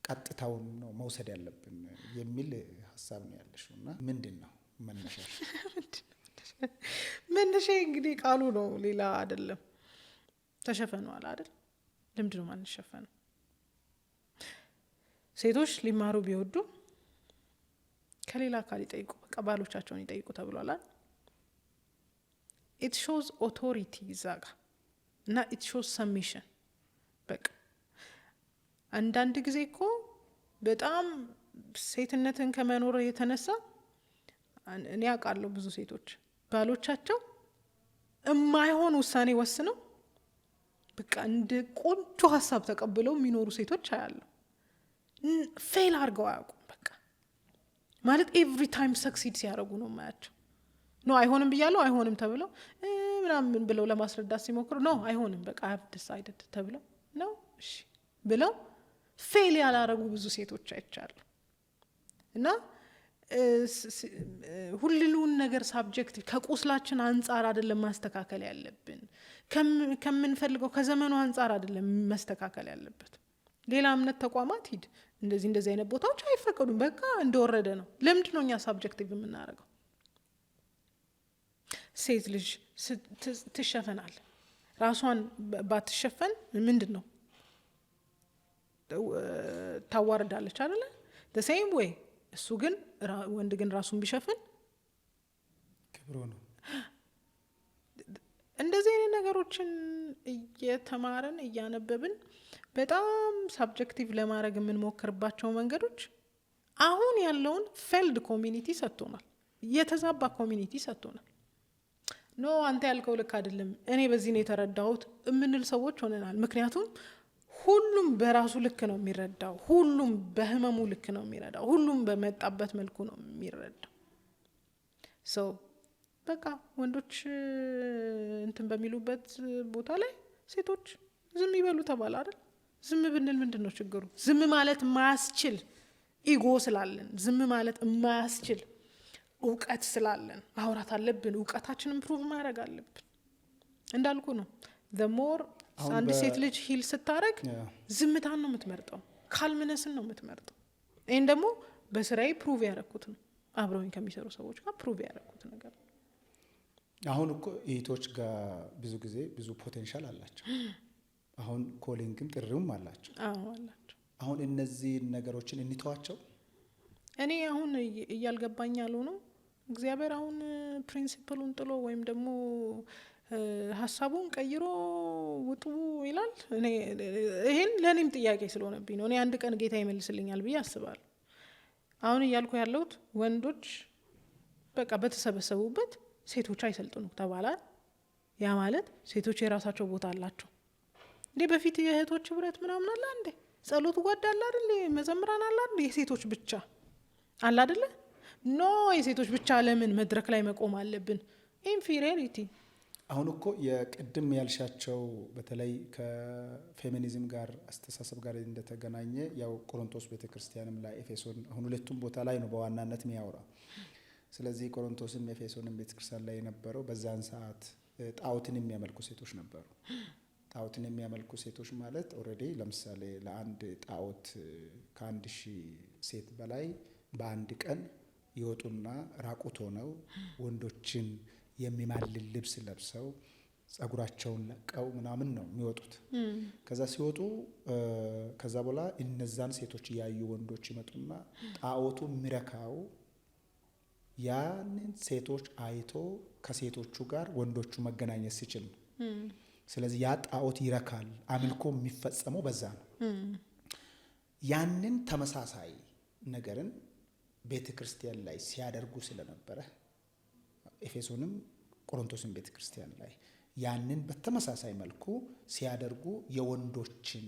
ቀጥታውን ነው መውሰድ ያለብን የሚል ሀሳብ ነው ያለሽ። እና ምንድን ነው መነሻሽ? መነሻ እንግዲህ ቃሉ ነው፣ ሌላ አይደለም። ተሸፈኗል አይደል? ለምንድን ነው ማንሸፈነው? ሴቶች ሊማሩ ቢወዱ ከሌላ አካል ይጠይቁ፣ በቃ ባሎቻቸውን ይጠይቁ ተብሏል። ኢት ሾውዝ ኦቶሪቲ ይዛጋ እና ኢት ሾውዝ ሰሚሽን። በቃ አንዳንድ ጊዜ እኮ በጣም ሴትነትን ከመኖር የተነሳ እኔ አውቃለሁ ብዙ ሴቶች ባሎቻቸው የማይሆን ውሳኔ ወስነው በቃ እንደ ቆንጆ ሀሳብ ተቀብለው የሚኖሩ ሴቶች አያለሁ። ፌል አድርገው አያውቁም። በቃ ማለት ኤቭሪ ታይም ሰክሲድ ሲያደርጉ ነው የማያቸው። ኖ አይሆንም ብያለሁ አይሆንም ተብለው ምናምን ብለው ለማስረዳት ሲሞክሩ ኖ አይሆንም በቃ አይ ሃቭ ዲሳይድድ ተብለው ነው እሺ ብለው ፌል ያላረጉ ብዙ ሴቶች አይቻሉ። እና ሁሉን ነገር ሳብጀክት ከቁስላችን አንጻር አይደለም ማስተካከል ያለብን፣ ከምንፈልገው ከዘመኑ አንጻር አይደለም መስተካከል ያለበት። ሌላ እምነት ተቋማት ሂድ፣ እንደዚህ አይነት ቦታዎች አይፈቀዱም፣ በቃ እንደወረደ ነው። ለምንድን ነው እኛ ሳብጀክቲቭ የምናደርገው? ሴት ልጅ ትሸፈናል። ራሷን ባትሸፈን ምንድን ነው ታዋርዳለች አይደለ? the same way እሱ ግን ወንድ ግን ራሱን ቢሸፍን ክብሩ ነው። እንደዚህ አይነት ነገሮችን እየተማረን እያነበብን በጣም ሳብጀክቲቭ ለማድረግ የምንሞክርባቸው መንገዶች አሁን ያለውን ፌልድ ኮሚኒቲ ሰጥቶናል፣ የተዛባ ኮሚኒቲ ሰጥቶናል። ኖ አንተ ያልከው ልክ አይደለም፣ እኔ በዚህ ነው የተረዳሁት የምንል ሰዎች ሆነናል። ምክንያቱም ሁሉም በራሱ ልክ ነው የሚረዳው፣ ሁሉም በህመሙ ልክ ነው የሚረዳው፣ ሁሉም በመጣበት መልኩ ነው የሚረዳው። ሰው በቃ ወንዶች እንትን በሚሉበት ቦታ ላይ ሴቶች ዝም ይበሉ ተባለ አይደል? ዝም ብንል ምንድን ነው ችግሩ? ዝም ማለት የማያስችል ኢጎ ስላለን፣ ዝም ማለት የማያስችል እውቀት ስላለን ማውራት አለብን። እውቀታችንን ፕሩቭ ማድረግ አለብን። እንዳልኩ ነው the more አንድ ሴት ልጅ ሂል ስታረግ ዝምታን ነው የምትመርጠው፣ ካልምነስን ነው የምትመርጠው። ይሄን ደግሞ በስራዬ ፕሩቭ ያደረኩት ነው። አብረውኝ ከሚሰሩ ሰዎች ጋር ፕሩቭ ያደረኩት ነገር ነው። አሁን እኮ እህቶች ጋር ብዙ ጊዜ ብዙ ፖቴንሻል አላቸው። አሁን ኮሊንግም ጥሪውም አላቸው። አላቸው። አሁን እነዚህ ነገሮችን እንተዋቸው። እኔ አሁን እያልገባኝ ያለው ነው እግዚአብሔር አሁን ፕሪንሲፕሉን ጥሎ ወይም ደግሞ ሀሳቡን ቀይሮ ውጡ ይላል። እኔ ይሄን ለኔም ጥያቄ ስለሆነብኝ ነው። እኔ አንድ ቀን ጌታ ይመልስልኛል ብዬ አስባለሁ። አሁን እያልኩ ያለሁት ወንዶች በቃ በተሰበሰቡበት ሴቶች አይሰልጥኑ ተባለ። ያ ማለት ሴቶች የራሳቸው ቦታ አላቸው እንዴ? በፊት የእህቶች ህብረት ምናምን አለ እንዴ? ጸሎት ጓዳ አለ አይደል? መዘምራን አለ አይደል? የሴቶች ብቻ አለ አይደል? ኖ የሴቶች ብቻ ለምን መድረክ ላይ መቆም አለብን? ኢንፌሪዮሪቲ። አሁን እኮ የቅድም ያልሻቸው በተለይ ከፌሚኒዝም ጋር አስተሳሰብ ጋር እንደተገናኘ ያው ቆሮንቶስ ቤተክርስቲያንም ላይ ኤፌሶን፣ አሁን ሁለቱም ቦታ ላይ ነው በዋናነት የሚያወራው። ስለዚህ ቆሮንቶስም ኤፌሶንም ቤተክርስቲያን ላይ የነበረው በዛን ሰዓት ጣዖትን የሚያመልኩ ሴቶች ነበሩ። ጣዖትን የሚያመልኩ ሴቶች ማለት ኦልሬዲ ለምሳሌ ለአንድ ጣዖት ከ1000 ሴት በላይ በአንድ ቀን ይወጡና ራቁት ሆነው ወንዶችን የሚማልል ልብስ ለብሰው ጸጉራቸውን ለቀው ምናምን ነው የሚወጡት። ከዛ ሲወጡ ከዛ በኋላ እነዛን ሴቶች ያዩ ወንዶች ይመጡና ጣዖቱ የሚረካው ያንን ሴቶች አይቶ ከሴቶቹ ጋር ወንዶቹ መገናኘት ሲችል ነው። ስለዚህ ያ ጣዖት ይረካል። አምልኮ የሚፈጸመው በዛ ነው። ያንን ተመሳሳይ ነገርን ቤተክርስቲያን ላይ ሲያደርጉ ስለነበረ ኤፌሶንም ቆሮንቶስም ቤተክርስቲያን ላይ ያንን በተመሳሳይ መልኩ ሲያደርጉ የወንዶችን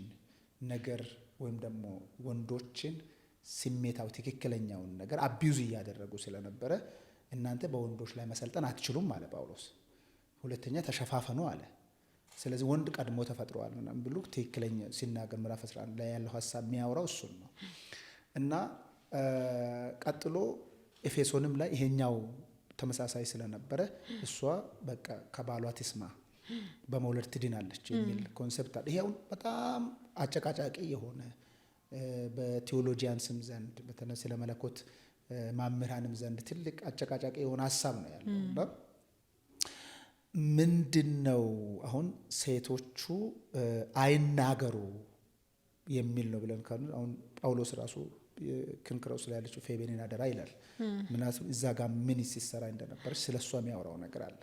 ነገር ወይም ደግሞ ወንዶችን ስሜታዊ ትክክለኛውን ነገር አቢዩዝ እያደረጉ ስለነበረ እናንተ በወንዶች ላይ መሰልጠን አትችሉም አለ ጳውሎስ። ሁለተኛ ተሸፋፈኑ አለ። ስለዚህ ወንድ ቀድሞ ተፈጥሯል ምናምን ብሎ ትክክለኛ ሲናገር ምዕራፍ 11 ላይ ያለው ሐሳብ የሚያወራው እሱን ነው። እና ቀጥሎ ኤፌሶንም ላይ ይሄኛው ተመሳሳይ ስለነበረ እሷ በቃ ከባሏ ትስማ በመውለድ ትድናለች የሚል ኮንሰፕት አለ። ይሄው በጣም አጨቃጫቂ የሆነ በቴዎሎጂያንስም ዘንድ በተለይ ስለ መለኮት ማምራንም ዘንድ ትልቅ አጨቃጫቂ የሆነ ሐሳብ ነው ያለው። ምንድነው አሁን ሴቶቹ አይናገሩ የሚል ነው ብለን ካሉ አሁን ጳውሎስ ራሱ ክንክረው ስላለችው ፌቤኔን አደራ ይላል። ምናልባት እዛ ጋር ምን ሲሰራ እንደነበር ስለሷ የሚያወራው ነገር አለ።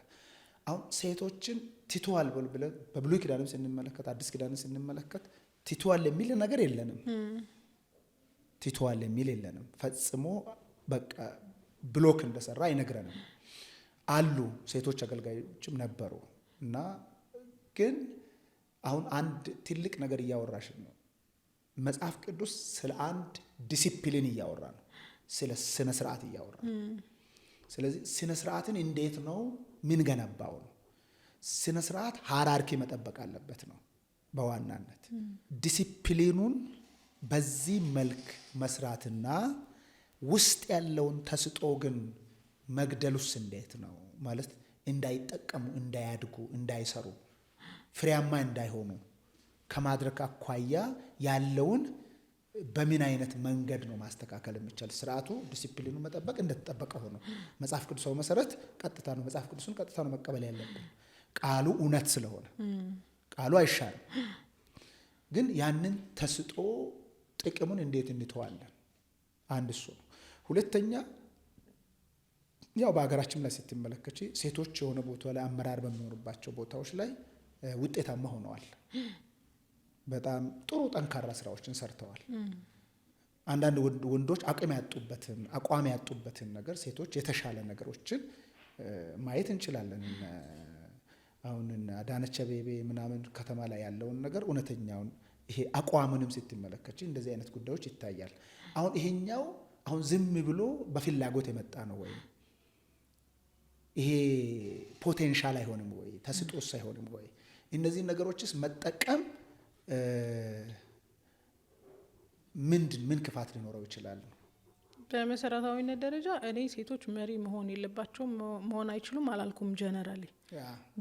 አሁን ሴቶችን ትቷል ብለን በብሉይ ኪዳንም ስንመለከት አዲስ ኪዳንም ስንመለከት ትቷል የሚል ነገር የለንም። ትቷል የሚል የለንም። ፈጽሞ በቃ ብሎክ እንደሰራ አይነግረንም። አሉ ሴቶች አገልጋዮችም ነበሩ። እና ግን አሁን አንድ ትልቅ ነገር እያወራሽ ነው። መጽሐፍ ቅዱስ ስለ አንድ ዲሲፕሊን እያወራ ነው፣ ስለ ስነ ስርዓት እያወራ ነው። ስለዚህ ስነ ስርዓትን እንዴት ነው ምን ገነባው ነው። ስነ ስርዓት ሃራርኪ መጠበቅ አለበት ነው በዋናነት። ዲሲፕሊኑን በዚህ መልክ መስራትና ውስጥ ያለውን ተስጦ ግን መግደሉስ እንዴት ነው ማለት እንዳይጠቀሙ፣ እንዳያድጉ፣ እንዳይሰሩ፣ ፍሬያማ እንዳይሆኑ ከማድረግ አኳያ ያለውን በምን አይነት መንገድ ነው ማስተካከል የሚቻል? ስርዓቱ ዲሲፕሊኑ መጠበቅ እንደተጠበቀ ሆኖ መጽሐፍ ቅዱሳዊ መሰረት ቀጥታ ነው። መጽሐፍ ቅዱስን ቀጥታ ነው መቀበል ያለብን። ቃሉ እውነት ስለሆነ ቃሉ አይሻርም። ግን ያንን ተስጦ ጥቅሙን እንዴት እንተዋለን? አንድ እሱ ነው። ሁለተኛ ያው በሀገራችን ላይ ስትመለከቺ ሴቶች የሆነ ቦታ ላይ አመራር በሚኖርባቸው ቦታዎች ላይ ውጤታማ ሆነዋል። በጣም ጥሩ ጠንካራ ስራዎችን ሰርተዋል። አንዳንድ ወንዶች አቋም ያጡበትን ነገር ሴቶች የተሻለ ነገሮችን ማየት እንችላለን። አሁን አዳነች አቤቤ ምናምን ከተማ ላይ ያለውን ነገር እውነተኛውን ይሄ አቋምንም ስትመለከቺ እንደዚህ አይነት ጉዳዮች ይታያል። አሁን ይሄኛው አሁን ዝም ብሎ በፍላጎት የመጣ ነው ወይ? ይሄ ፖቴንሻል አይሆንም ወይ? ተስጦስ አይሆንም ወይ? እነዚህ ነገሮችስ መጠቀም ምን ክፋት ሊኖረው ይችላል? በመሰረታዊነት ደረጃ እኔ ሴቶች መሪ መሆን የለባቸውም መሆን አይችሉም አላልኩም። ጀነራሊ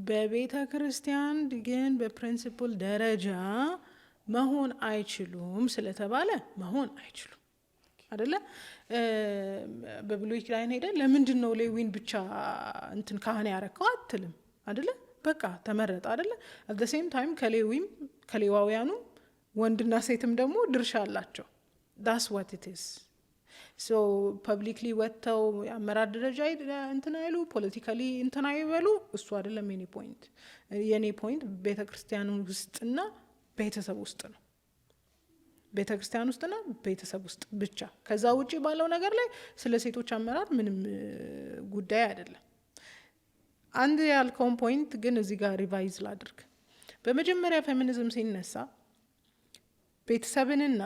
በቤተ ክርስቲያን ግን በፕሪንሲፕል ደረጃ መሆን አይችሉም ስለተባለ መሆን አይችሉም አይደለ? በብሉይ ኪዳን ሄደ ለምንድን ነው ሌዊን ብቻ እንትን ካህን ያረከው አትልም አይደለ? በቃ ተመረጠ አይደለ? at the same time ከሌዊም ከሌዋውያኑ ወንድና ሴትም ደግሞ ድርሻ አላቸው። that's what it is. so publicly ወጥተው የአመራር ደረጃ እንትን አይሉ ፖለቲካሊ እንትን አይበሉ እሱ አይደለም የኔ ፖይንት። የኔ ፖይንት ቤተክርስቲያን ውስጥና ቤተሰብ ውስጥ ነው። ቤተክርስቲያን ውስጥና ቤተሰብ ውስጥ ብቻ። ከዛ ውጪ ባለው ነገር ላይ ስለ ሴቶች አመራር ምንም ጉዳይ አይደለም። አንድ ያልከውን ፖይንት ግን እዚህ ጋር ሪቫይዝ ላድርግ። በመጀመሪያ ፌሚኒዝም ሲነሳ ቤተሰብንና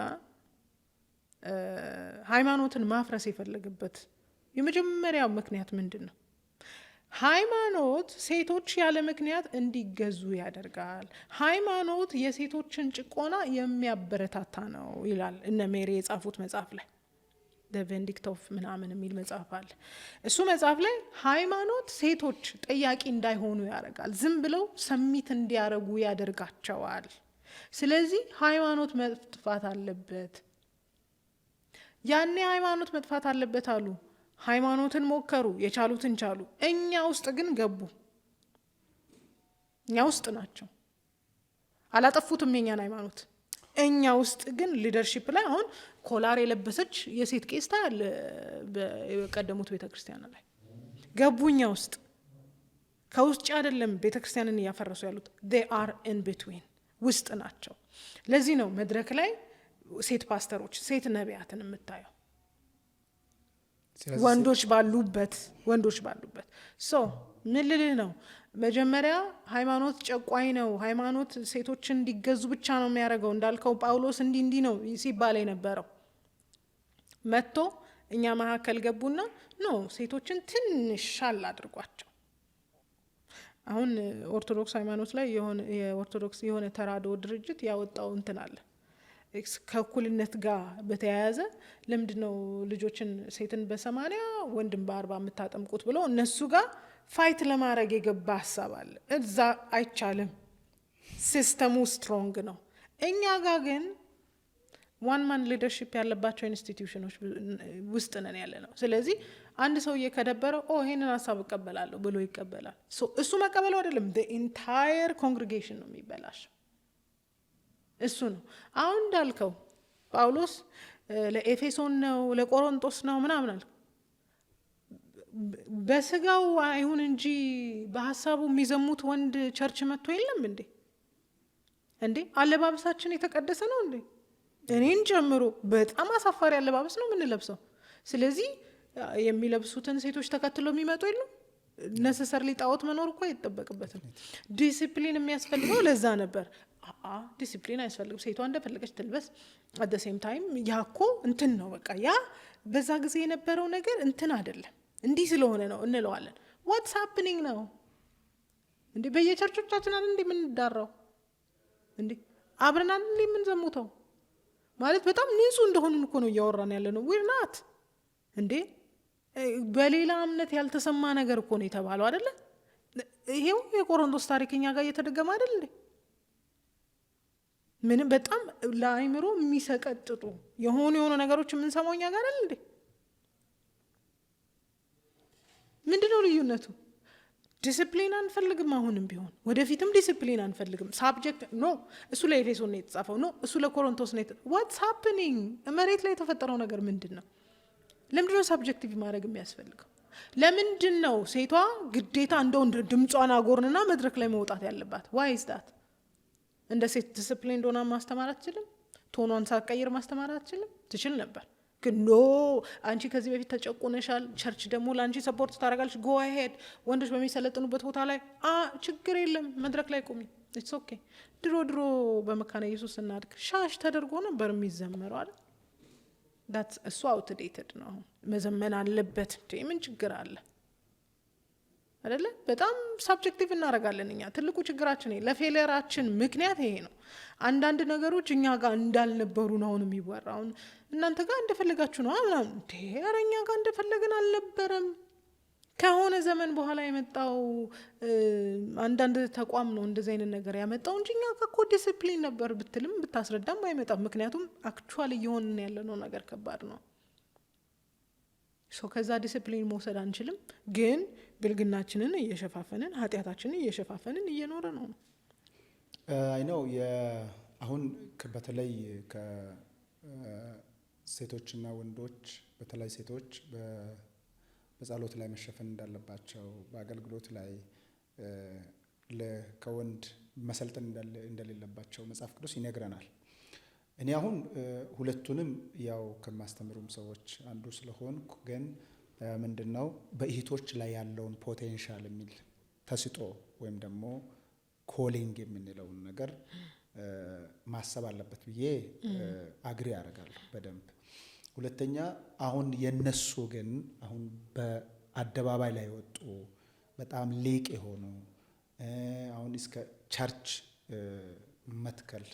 ሃይማኖትን ማፍረስ የፈለገበት የመጀመሪያው ምክንያት ምንድን ነው? ሃይማኖት ሴቶች ያለ ምክንያት እንዲገዙ ያደርጋል። ሃይማኖት የሴቶችን ጭቆና የሚያበረታታ ነው ይላል እነ ሜሪ የጻፉት መጽሐፍ ላይ the verdict of ምናምን የሚል መጽሐፍ አለ። እሱ መጽሐፍ ላይ ሃይማኖት ሴቶች ጠያቂ እንዳይሆኑ ያደርጋል፣ ዝም ብለው ሰሚት እንዲያደርጉ ያደርጋቸዋል። ስለዚህ ሃይማኖት መጥፋት አለበት። ያኔ ሃይማኖት መጥፋት አለበት አሉ። ሃይማኖትን ሞከሩ፣ የቻሉትን ቻሉ። እኛ ውስጥ ግን ገቡ። እኛ ውስጥ ናቸው። አላጠፉትም የኛን ሃይማኖት። እኛ ውስጥ ግን ሊደርሺፕ ላይ አሁን ኮላር የለበሰች የሴት ቄስ ታያለ በቀደሙት ቤተክርስቲያን ላይ ገቡ። እኛ ውስጥ ከውስጥ አይደለም ቤተክርስቲያንን እያፈረሱ ያሉት። they are in between ውስጥ ናቸው። ለዚህ ነው መድረክ ላይ ሴት ፓስተሮች፣ ሴት ነቢያትን የምታየው ወንዶች ባሉበት ሶ ምን ልልህ ነው? መጀመሪያ ሃይማኖት ጨቋኝ ነው፣ ሃይማኖት ሴቶችን እንዲገዙ ብቻ ነው የሚያደርገው እንዳልከው ጳውሎስ እንዲህ ነው ሲባል የነበረው መጥቶ እኛ መካከል ገቡና ኖ ሴቶችን ትንሽ ሻል አድርጓቸው። አሁን ኦርቶዶክስ ሃይማኖት ላይ የኦርቶዶክስ የሆነ ተራድኦ ድርጅት ያወጣው እንትን አለ ከእኩልነት ጋር በተያያዘ ለምንድነው ልጆችን ሴትን በ80 ወንድን በ40 የምታጠምቁት ብሎ እነሱ ጋር ፋይት ለማድረግ የገባ ሀሳብ አለ። እዛ አይቻልም፣ ሲስተሙ ስትሮንግ ነው። እኛ ጋር ግን ዋን ማን ሊደርሺፕ ያለባቸው ኢንስቲትዩሽኖች ውስጥ ነን ያለ ነው። ስለዚህ አንድ ሰውዬ ከደበረው ይሄንን ሀሳብ እቀበላለሁ ብሎ ይቀበላል። እሱ መቀበሉ አይደለም the entire congregation ነው የሚበላሸው። እሱ ነው አሁን እንዳልከው ጳውሎስ ለኤፌሶን ነው ለቆሮንቶስ ነው ምናምን አለ። በስጋው አይሁን እንጂ በሐሳቡ የሚዘሙት ወንድ ቸርች መጥቶ የለም እንዴ? አለባበሳችን የተቀደሰ ነው እንዴ? እኔን ጨምሮ በጣም አሳፋሪ አለባበስ ነው የምንለብሰው። ስለዚህ የሚለብሱትን ሴቶች ተከትለው የሚመጡ የለም። ነሰሰርሊ ጣዖት መኖር እኮ አይጠበቅበትም። ዲሲፕሊን የሚያስፈልገው ለዛ ነበር። ዲሲፕሊን አያስፈልግም፣ ሴቷ እንደፈለገች ትልበስ። አት ዘ ሴም ታይም ያኮ እንትን ነው በቃ ያ በዛ ጊዜ የነበረው ነገር እንትን አይደለም፣ እንዲህ ስለሆነ ነው እንለዋለን። ዋትስ ሃፕኒንግ ነው እንዴ? በየቸርቾቻችን አይደል እንዴ የምንዳራው እንዴ? አብረን አይደል እንዴ የምንዘሙተው? ማለት በጣም ንጹህ እንደሆንን እኮ ነው እያወራን ያለ ነው። ዊር ናት እንዴ? በሌላ እምነት ያልተሰማ ነገር እኮ ነው የተባለው አይደለ? ይሄው የቆሮንቶስ ታሪክኛ ጋር እየተደገመ አይደል እንዴ? ምንም በጣም ለአይምሮ የሚሰቀጥጡ የሆኑ ነገሮች የምንሰማው እኛ ጋር አይደል እንዴ? ምንድነው ልዩነቱ? ዲሲፕሊን አንፈልግም። አሁንም ቢሆን ወደፊትም ዲሲፕሊን አንፈልግም። ሳብጀክት ኖ እሱ ለኤፌሶን ነው የተጻፈው፣ ኖ እሱ ለኮሮንቶስ ነው። ዋትስ ሃፕኒንግ? መሬት ላይ የተፈጠረው ነገር ምንድን ነው? ለምንድነው ሳብጀክቲቭ ማድረግ የሚያስፈልገው? ለምንድን ነው ሴቷ ግዴታ እንደው ድምጿን አጎርንና መድረክ ላይ መውጣት ያለባት? ዋይ ኢዝ ዳት? እንደ ሴት ዲሲፕሊን እንደሆነ ማስተማር አትችልም? ቶኗን ሳትቀይር ማስተማር አትችልም? ትችል ነበር ግን ኖ አንቺ ከዚህ በፊት ተጨቁነሻል፣ ቸርች ደግሞ ለአንቺ ሰፖርት ታደርጋለች፣ ጎ አሄድ። ወንዶች በሚሰለጥኑበት ቦታ ላይ ችግር የለም መድረክ ላይ ቆሚ፣ ኢትስ ኦኬ። ድሮ በመካነ ኢየሱስ እናድግ ሻሽ ተደርጎ ነበር የሚዘመረው አይደል? ዳት እሱ አውትዴትድ ነው። መዘመን አለበት እንዴ? ምን ችግር አለ? አይደለ? በጣም ሳብጀክቲቭ እናደርጋለን እኛ። ትልቁ ችግራችን ይሄ ለፌለራችን ምክንያት ይሄ ነው። አንዳንድ ነገሮች እኛ ጋር እንዳልነበሩ ነው አሁን የሚወራው። እናንተ ጋር እንደፈለጋችሁ ነው አላም ኧረ እኛ ጋር እንደፈለግን አልነበረም። ከሆነ ዘመን በኋላ የመጣው አንዳንድ ተቋም ነው እንደዚህ አይነት ነገር ያመጣው እንጂ እኛ ጋር እኮ ዲሲፕሊን ነበር ብትልም ብታስረዳም አይመጣም። ምክንያቱም አክቹዋሊ እየሆንን ያለነው ነገር ከባድ ነው። ከዛ ዲሲፕሊን መውሰድ አንችልም፣ ግን ብልግናችንን እየሸፋፈንን ኃጢአታችንን እየሸፋፈንን እየኖረ ነው። አይ ነው አሁን በተለይ ከሴቶችና ወንዶች በተለይ ሴቶች በጸሎት ላይ መሸፈን እንዳለባቸው፣ በአገልግሎት ላይ ከወንድ መሰልጠን እንደሌለባቸው መጽሐፍ ቅዱስ ይነግረናል። እኔ አሁን ሁለቱንም ያው ከማስተምሩም ሰዎች አንዱ ስለሆንኩ ግን ምንድነው በእህቶች ላይ ያለውን ፖቴንሻል የሚል ተስጦ ወይም ደግሞ ኮሊንግ የምንለውን ነገር ማሰብ አለበት ብዬ አግሪ ያደርጋለሁ በደንብ። ሁለተኛ አሁን የነሱ ግን አሁን በአደባባይ ላይ ወጡ በጣም ሊቅ የሆኑ አሁን እስከ ቸርች መትከል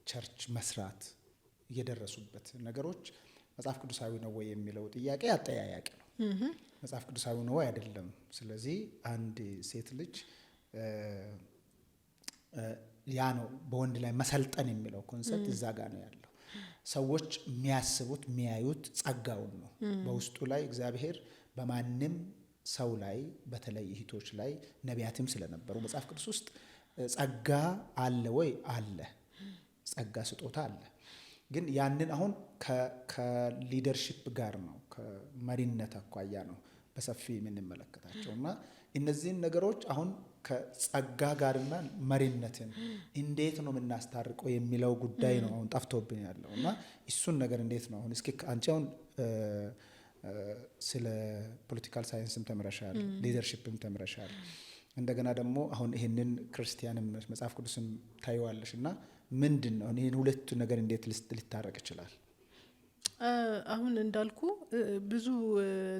ቸርች መስራት እየደረሱበት ነገሮች መጽሐፍ ቅዱሳዊ ነው ወይ የሚለው ጥያቄ አጠያያቂ ነው። መጽሐፍ ቅዱሳዊ ነው ወይ አይደለም። ስለዚህ አንድ ሴት ልጅ ያ ነው በወንድ ላይ መሰልጠን የሚለው ኮንሰፕት እዛ ጋር ነው ያለው። ሰዎች የሚያስቡት የሚያዩት ጸጋውን ነው። በውስጡ ላይ እግዚአብሔር በማንም ሰው ላይ በተለይ እህቶች ላይ ነቢያትም ስለነበሩ መጽሐፍ ቅዱስ ውስጥ ጸጋ አለ ወይ? አለ። ጸጋ ስጦታ አለ። ግን ያንን አሁን ከሊደርሺፕ ጋር ነው ከመሪነት አኳያ ነው በሰፊ የምንመለከታቸው እና እነዚህን ነገሮች አሁን ከጸጋ ጋርና መሪነትን እንዴት ነው የምናስታርቀው የሚለው ጉዳይ ነው አሁን ጠፍቶብን ያለው እና እሱን ነገር እንዴት ነው አሁን እስኪ አንቺ አሁን ስለ ፖለቲካል ሳይንስም ተምረሻል፣ ሊደርሺፕም ተምረሻል። እንደገና ደግሞ አሁን ይሄንን ክርስቲያንም መጽሐፍ ቅዱስም ታይዋለሽ እና ምንድን ነው ይሄን ሁለቱ ነገር እንዴት ሊታረቅ ይችላል? አሁን እንዳልኩ ብዙ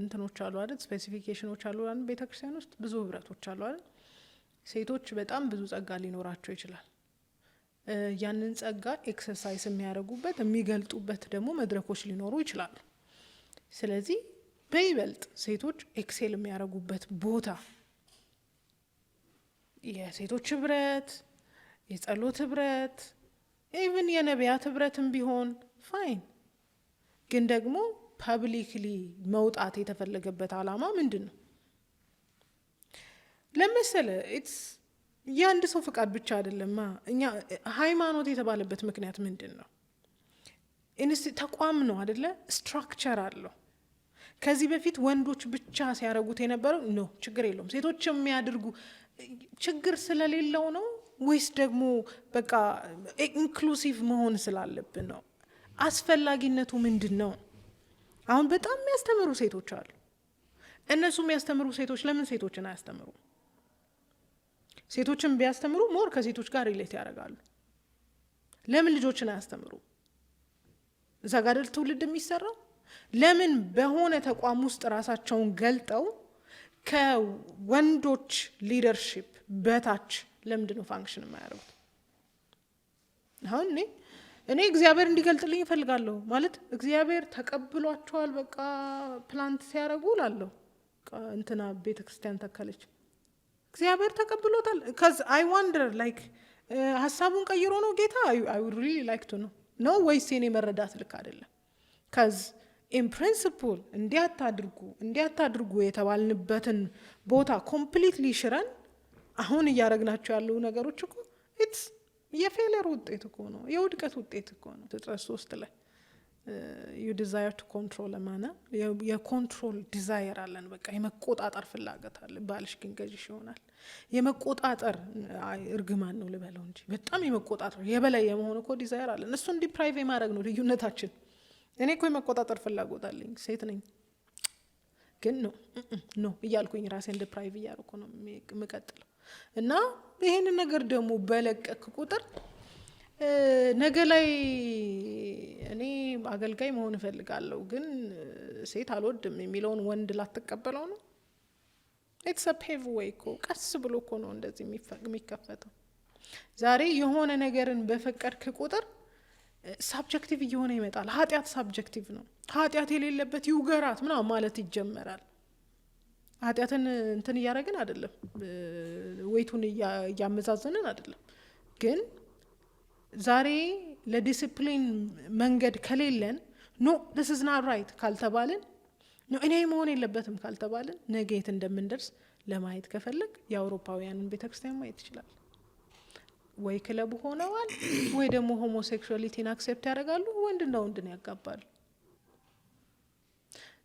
እንትኖች አሉ አይደል? ስፔሲፊኬሽኖች አሉ አይደል? ቤተክርስቲያን ውስጥ ብዙ ህብረቶች አሉ አይደል? ሴቶች በጣም ብዙ ጸጋ ሊኖራቸው ይችላል። ያንን ጸጋ ኤክሰርሳይዝ የሚያደርጉበት የሚገልጡበት ደግሞ መድረኮች ሊኖሩ ይችላሉ። ስለዚህ በይበልጥ ሴቶች ኤክሴል የሚያደርጉበት ቦታ የሴቶች ህብረት፣ የጸሎት ህብረት፣ ኢቭን የነቢያት ህብረትም ቢሆን ፋይን። ግን ደግሞ ፐብሊክሊ መውጣት የተፈለገበት አላማ ምንድን ነው ለመሰለ? የአንድ ሰው ፍቃድ ብቻ አይደለማ። እኛ ሃይማኖት የተባለበት ምክንያት ምንድን ነው? ተቋም ነው አይደለ? ስትራክቸር አለው። ከዚህ በፊት ወንዶች ብቻ ሲያደርጉት የነበረው ነው ችግር የለውም ሴቶች የሚያደርጉ ችግር ስለሌለው ነው ወይስ ደግሞ በቃ ኢንክሉሲቭ መሆን ስላለብን ነው? አስፈላጊነቱ ምንድን ነው? አሁን በጣም የሚያስተምሩ ሴቶች አሉ። እነሱ የሚያስተምሩ ሴቶች ለምን ሴቶችን አያስተምሩ? ሴቶችን ቢያስተምሩ ሞር ከሴቶች ጋር ሪሌት ያደርጋሉ። ለምን ልጆችን አያስተምሩ? እዛ ጋር ትውልድ የሚሰራው ለምን በሆነ ተቋም ውስጥ ራሳቸውን ገልጠው ከወንዶች ሊደርሺፕ በታች ለምንድን ነው ፋንክሽን የማያደርጉት? አሁን እኔ እግዚአብሔር እንዲገልጥልኝ እፈልጋለሁ ማለት እግዚአብሔር ተቀብሏቸዋል በቃ ፕላንት ሲያደርጉ ላለሁ እንትና ቤተክርስቲያን ተከለች እግዚአብሔር ተቀብሎታል። ከዚ አይ ዋንደር ላይክ ሀሳቡን ቀይሮ ነው ጌታ አይ ውድ ሪሊ ላይክ ቱ ነው ወይስ የኔ መረዳት ልክ አይደለም? ከዚ ኢን ፕሪንሲፕል እንዲያታድርጉ የተባልንበትን ቦታ ኮምፕሊትሊ ሽረን አሁን እያደረግናቸው ያሉ ነገሮች እኮ ኢትስ የፌለር ውጤት እኮ ነው፣ የውድቀት ውጤት እኮ ነው። ፍጥረት 3 ላይ you desire to control ማና የኮንትሮል ዲዛየር አለን። በቃ የመቆጣጠር ፍላጎት አለ። ባልሽ ግን ገዥሽ ይሆናል። የመቆጣጠር እርግማን ነው ልበለው እንጂ በጣም የመቆጣጠር የበላይ የመሆን እኮ ዲዛየር አለን። እሱን ዲፕራይቭ ማድረግ ነው ልዩነታችን። እኔ እኮ የመቆጣጠር ፍላጎት አለኝ፣ ሴት ነኝ፣ ግን ነው እያልኩኝ ራሴን ዲፕራይቭ እያልኩ ነው የምቀጥለው። እና ይሄንን ነገር ደግሞ በለቀቅ ቁጥር ነገ ላይ እኔ አገልጋይ መሆን እፈልጋለሁ ግን ሴት አልወድም የሚለውን ወንድ ላትቀበለው ነው። ኢትስ አ ፔቭ ዌይ እኮ ቀስ ብሎ እኮ ነው እንደዚህ የሚከፈተው። ዛሬ የሆነ ነገርን በፈቀድክ ቁጥር ሳብጀክቲቭ እየሆነ ይመጣል። ኃጢአት ሳብጀክቲቭ ነው። ኃጢአት የሌለበት ይውገራት ምናምን ማለት ይጀመራል። ኃጢአትን እንትን እያደረግን አይደለም፣ ወይቱን እያመዛዘንን አይደለም። ግን ዛሬ ለዲሲፕሊን መንገድ ከሌለን ኖ this is not right ካልተባልን ኖ እኔ መሆን የለበትም ካልተባልን ነገ የት እንደምንደርስ ለማየት ከፈለግ የአውሮፓውያንን ቤተክርስቲያን ማየት ይችላል። ወይ ክለብ ሆነዋል፣ ወይ ደግሞ ሆሞሴክሹዋሊቲን አክሴፕት ያደርጋሉ፣ ወንድና ወንድን ያጋባሉ።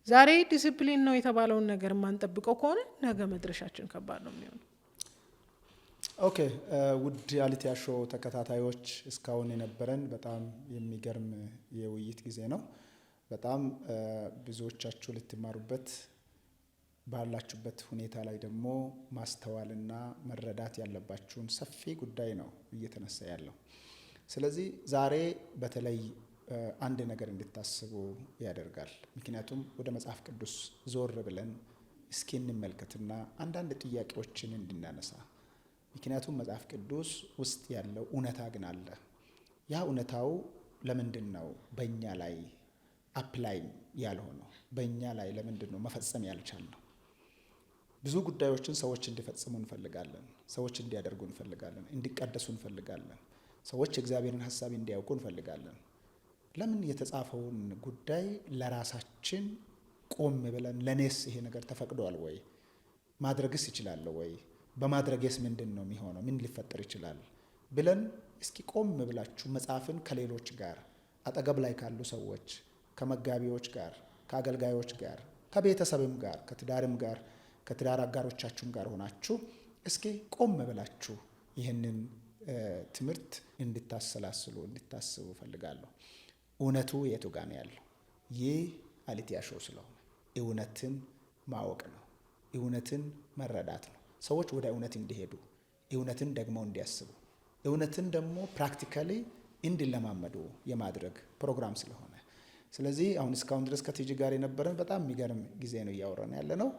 ዛሬ ዲሲፕሊን ነው የተባለውን ነገር ማንጠብቀው ከሆነ ነገ መድረሻችን ከባድ ነው የሚሆነው። ኦኬ ውድ አሊቲያ ሾው ተከታታዮች እስካሁን የነበረን በጣም የሚገርም የውይይት ጊዜ ነው። በጣም ብዙዎቻችሁ ልትማሩበት ባላችሁበት ሁኔታ ላይ ደግሞ ማስተዋልና መረዳት ያለባችሁን ሰፊ ጉዳይ ነው እየተነሳ ያለው። ስለዚህ ዛሬ በተለይ አንድ ነገር እንድታስቡ ያደርጋል። ምክንያቱም ወደ መጽሐፍ ቅዱስ ዞር ብለን እስኪ እንመልከትና አንዳንድ ጥያቄዎችን እንድናነሳ። ምክንያቱም መጽሐፍ ቅዱስ ውስጥ ያለው እውነታ ግን አለ። ያ እውነታው ለምንድን ነው በእኛ ላይ አፕላይ ያልሆነው? በእኛ ላይ ለምንድን ነው መፈጸም ያልቻልነው? ብዙ ጉዳዮችን ሰዎች እንዲፈጽሙ እንፈልጋለን። ሰዎች እንዲያደርጉ እንፈልጋለን። እንዲቀደሱ እንፈልጋለን። ሰዎች የእግዚአብሔርን ሐሳብ እንዲያውቁ እንፈልጋለን። ለምን የተጻፈውን ጉዳይ ለራሳችን ቆም ብለን ለኔስ ይሄ ነገር ተፈቅዷል ወይ? ማድረግስ ይችላለሁ ወይ? በማድረግስ ምንድን ነው የሚሆነው? ምን ሊፈጠር ይችላል ብለን እስኪ ቆም ብላችሁ መጽሐፍን ከሌሎች ጋር አጠገብ ላይ ካሉ ሰዎች፣ ከመጋቢዎች ጋር፣ ከአገልጋዮች ጋር፣ ከቤተሰብም ጋር፣ ከትዳርም ጋር፣ ከትዳር አጋሮቻችሁም ጋር ሆናችሁ እስኪ ቆም ብላችሁ ይህንን ትምህርት እንድታሰላስሉ እንድታስቡ ፈልጋለሁ። እውነቱ የቱ ጋር ነው ያለው? ይህ አሊቲያ ሾው ስለሆነ እውነትን ማወቅ ነው። እውነትን መረዳት ነው። ሰዎች ወደ እውነት እንዲሄዱ፣ እውነትን ደግሞ እንዲያስቡ፣ እውነትን ደግሞ ፕራክቲካሊ እንዲለማመዱ የማድረግ ፕሮግራም ስለሆነ ስለዚህ አሁን እስካሁን ድረስ ከቲጂ ጋር የነበረን በጣም የሚገርም ጊዜ ነው እያወራን ያለ ነው።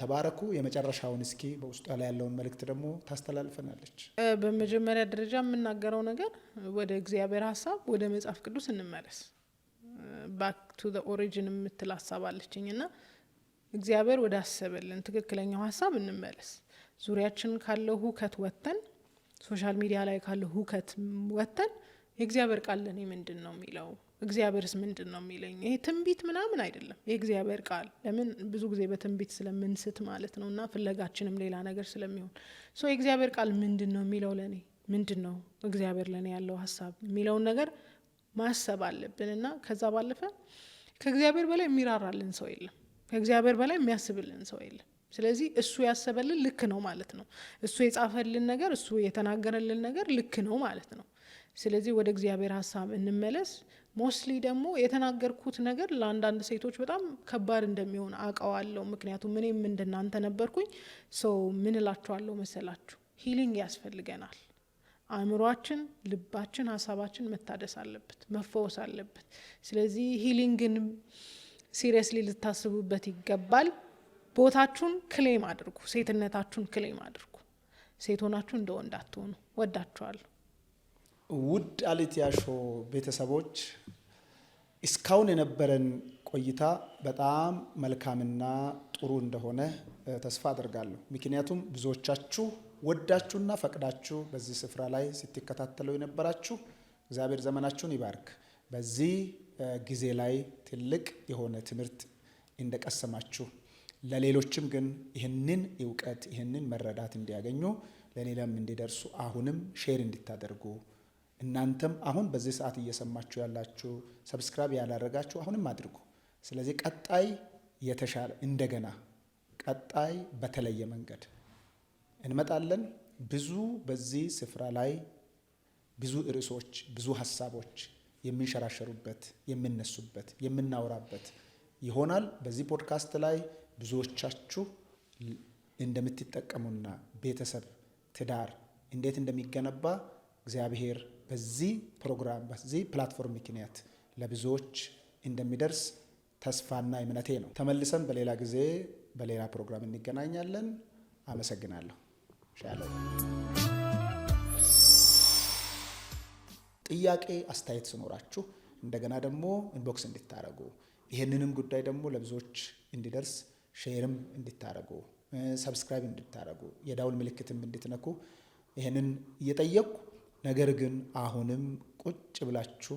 ተባረኩ። የመጨረሻውን እስኪ በውስጧ ላይ ያለውን መልእክት ደግሞ ታስተላልፈናለች። በመጀመሪያ ደረጃ የምናገረው ነገር ወደ እግዚአብሔር ሀሳብ ወደ መጽሐፍ ቅዱስ እንመለስ። ባክ ቱ ዘ ኦሪጂን የምትል ሀሳብ አለችኝ እና እግዚአብሔር ወደ አሰበልን ትክክለኛው ሀሳብ እንመለስ። ዙሪያችን ካለው ሁከት ወጥተን፣ ሶሻል ሚዲያ ላይ ካለው ሁከት ወጥተን የእግዚአብሔር ቃል ለኔ ምንድን ነው የሚለው? እግዚአብሔርስ ምንድን ነው የሚለኝ? ይሄ ትንቢት ምናምን አይደለም፣ የእግዚአብሔር ቃል። ለምን ብዙ ጊዜ በትንቢት ስለምንስት ማለት ነው እና ፍለጋችንም ሌላ ነገር ስለሚሆን የእግዚአብሔር ቃል ምንድን ነው የሚለው? ለኔ ምንድን ነው እግዚአብሔር ለኔ ያለው ሀሳብ የሚለውን ነገር ማሰብ አለብን እና ከዛ ባለፈ ከእግዚአብሔር በላይ የሚራራልን ሰው የለም። ከእግዚአብሔር በላይ የሚያስብልን ሰው የለም። ስለዚህ እሱ ያሰበልን ልክ ነው ማለት ነው። እሱ የጻፈልን ነገር፣ እሱ የተናገረልን ነገር ልክ ነው ማለት ነው። ስለዚህ ወደ እግዚአብሔር ሀሳብ እንመለስ። ሞስሊ ደግሞ የተናገርኩት ነገር ለአንዳንድ ሴቶች በጣም ከባድ እንደሚሆን አውቀዋለሁ። ምክንያቱም እኔም እንደናንተ ነበርኩኝ። ምን እላችኋለሁ መሰላችሁ? ሂሊንግ ያስፈልገናል። አእምሯችን፣ ልባችን፣ ሀሳባችን መታደስ አለበት፣ መፈወስ አለበት። ስለዚህ ሂሊንግን ሲሪየስሊ ልታስቡበት ይገባል። ቦታችሁን ክሌም አድርጉ። ሴትነታችሁን ክሌም አድርጉ። ሴት ሆናችሁ እንደ ወንድ አትሆኑ። ወዳችኋለሁ። ውድ አሊቲያ ሾው ቤተሰቦች እስካሁን የነበረን ቆይታ በጣም መልካምና ጥሩ እንደሆነ ተስፋ አድርጋለሁ። ምክንያቱም ብዙዎቻችሁ ወዳችሁና ፈቅዳችሁ በዚህ ስፍራ ላይ ስትከታተሉ የነበራችሁ እግዚአብሔር ዘመናችሁን ይባርክ። በዚህ ጊዜ ላይ ትልቅ የሆነ ትምህርት እንደቀሰማችሁ ለሌሎችም ግን ይህንን እውቀት ይህንን መረዳት እንዲያገኙ ለሌላም እንዲደርሱ አሁንም ሼር እንድታደርጉ እናንተም አሁን በዚህ ሰዓት እየሰማችሁ ያላችሁ ሰብስክራይብ ያላደረጋችሁ አሁንም አድርጉ። ስለዚህ ቀጣይ የተሻለ እንደገና ቀጣይ በተለየ መንገድ እንመጣለን። ብዙ በዚህ ስፍራ ላይ ብዙ ርዕሶች፣ ብዙ ሀሳቦች የሚንሸራሸሩበት፣ የሚነሱበት፣ የምናወራበት ይሆናል። በዚህ ፖድካስት ላይ ብዙዎቻችሁ እንደምትጠቀሙና ቤተሰብ፣ ትዳር እንዴት እንደሚገነባ እግዚአብሔር በዚህ ፕሮግራም በዚህ ፕላትፎርም ምክንያት ለብዙዎች እንደሚደርስ ተስፋና እምነቴ ነው። ተመልሰን በሌላ ጊዜ በሌላ ፕሮግራም እንገናኛለን። አመሰግናለሁ። ሻለው። ጥያቄ አስተያየት ሲኖራችሁ እንደገና ደግሞ ኢንቦክስ እንድታረጉ ይህንንም ጉዳይ ደግሞ ለብዙዎች እንዲደርስ ሼርም እንድታረጉ ሰብስክራይብ እንድታረጉ የዳውል ምልክትም እንድትነኩ ይህንን እየጠየቅኩ ነገር ግን አሁንም ቁጭ ብላችሁ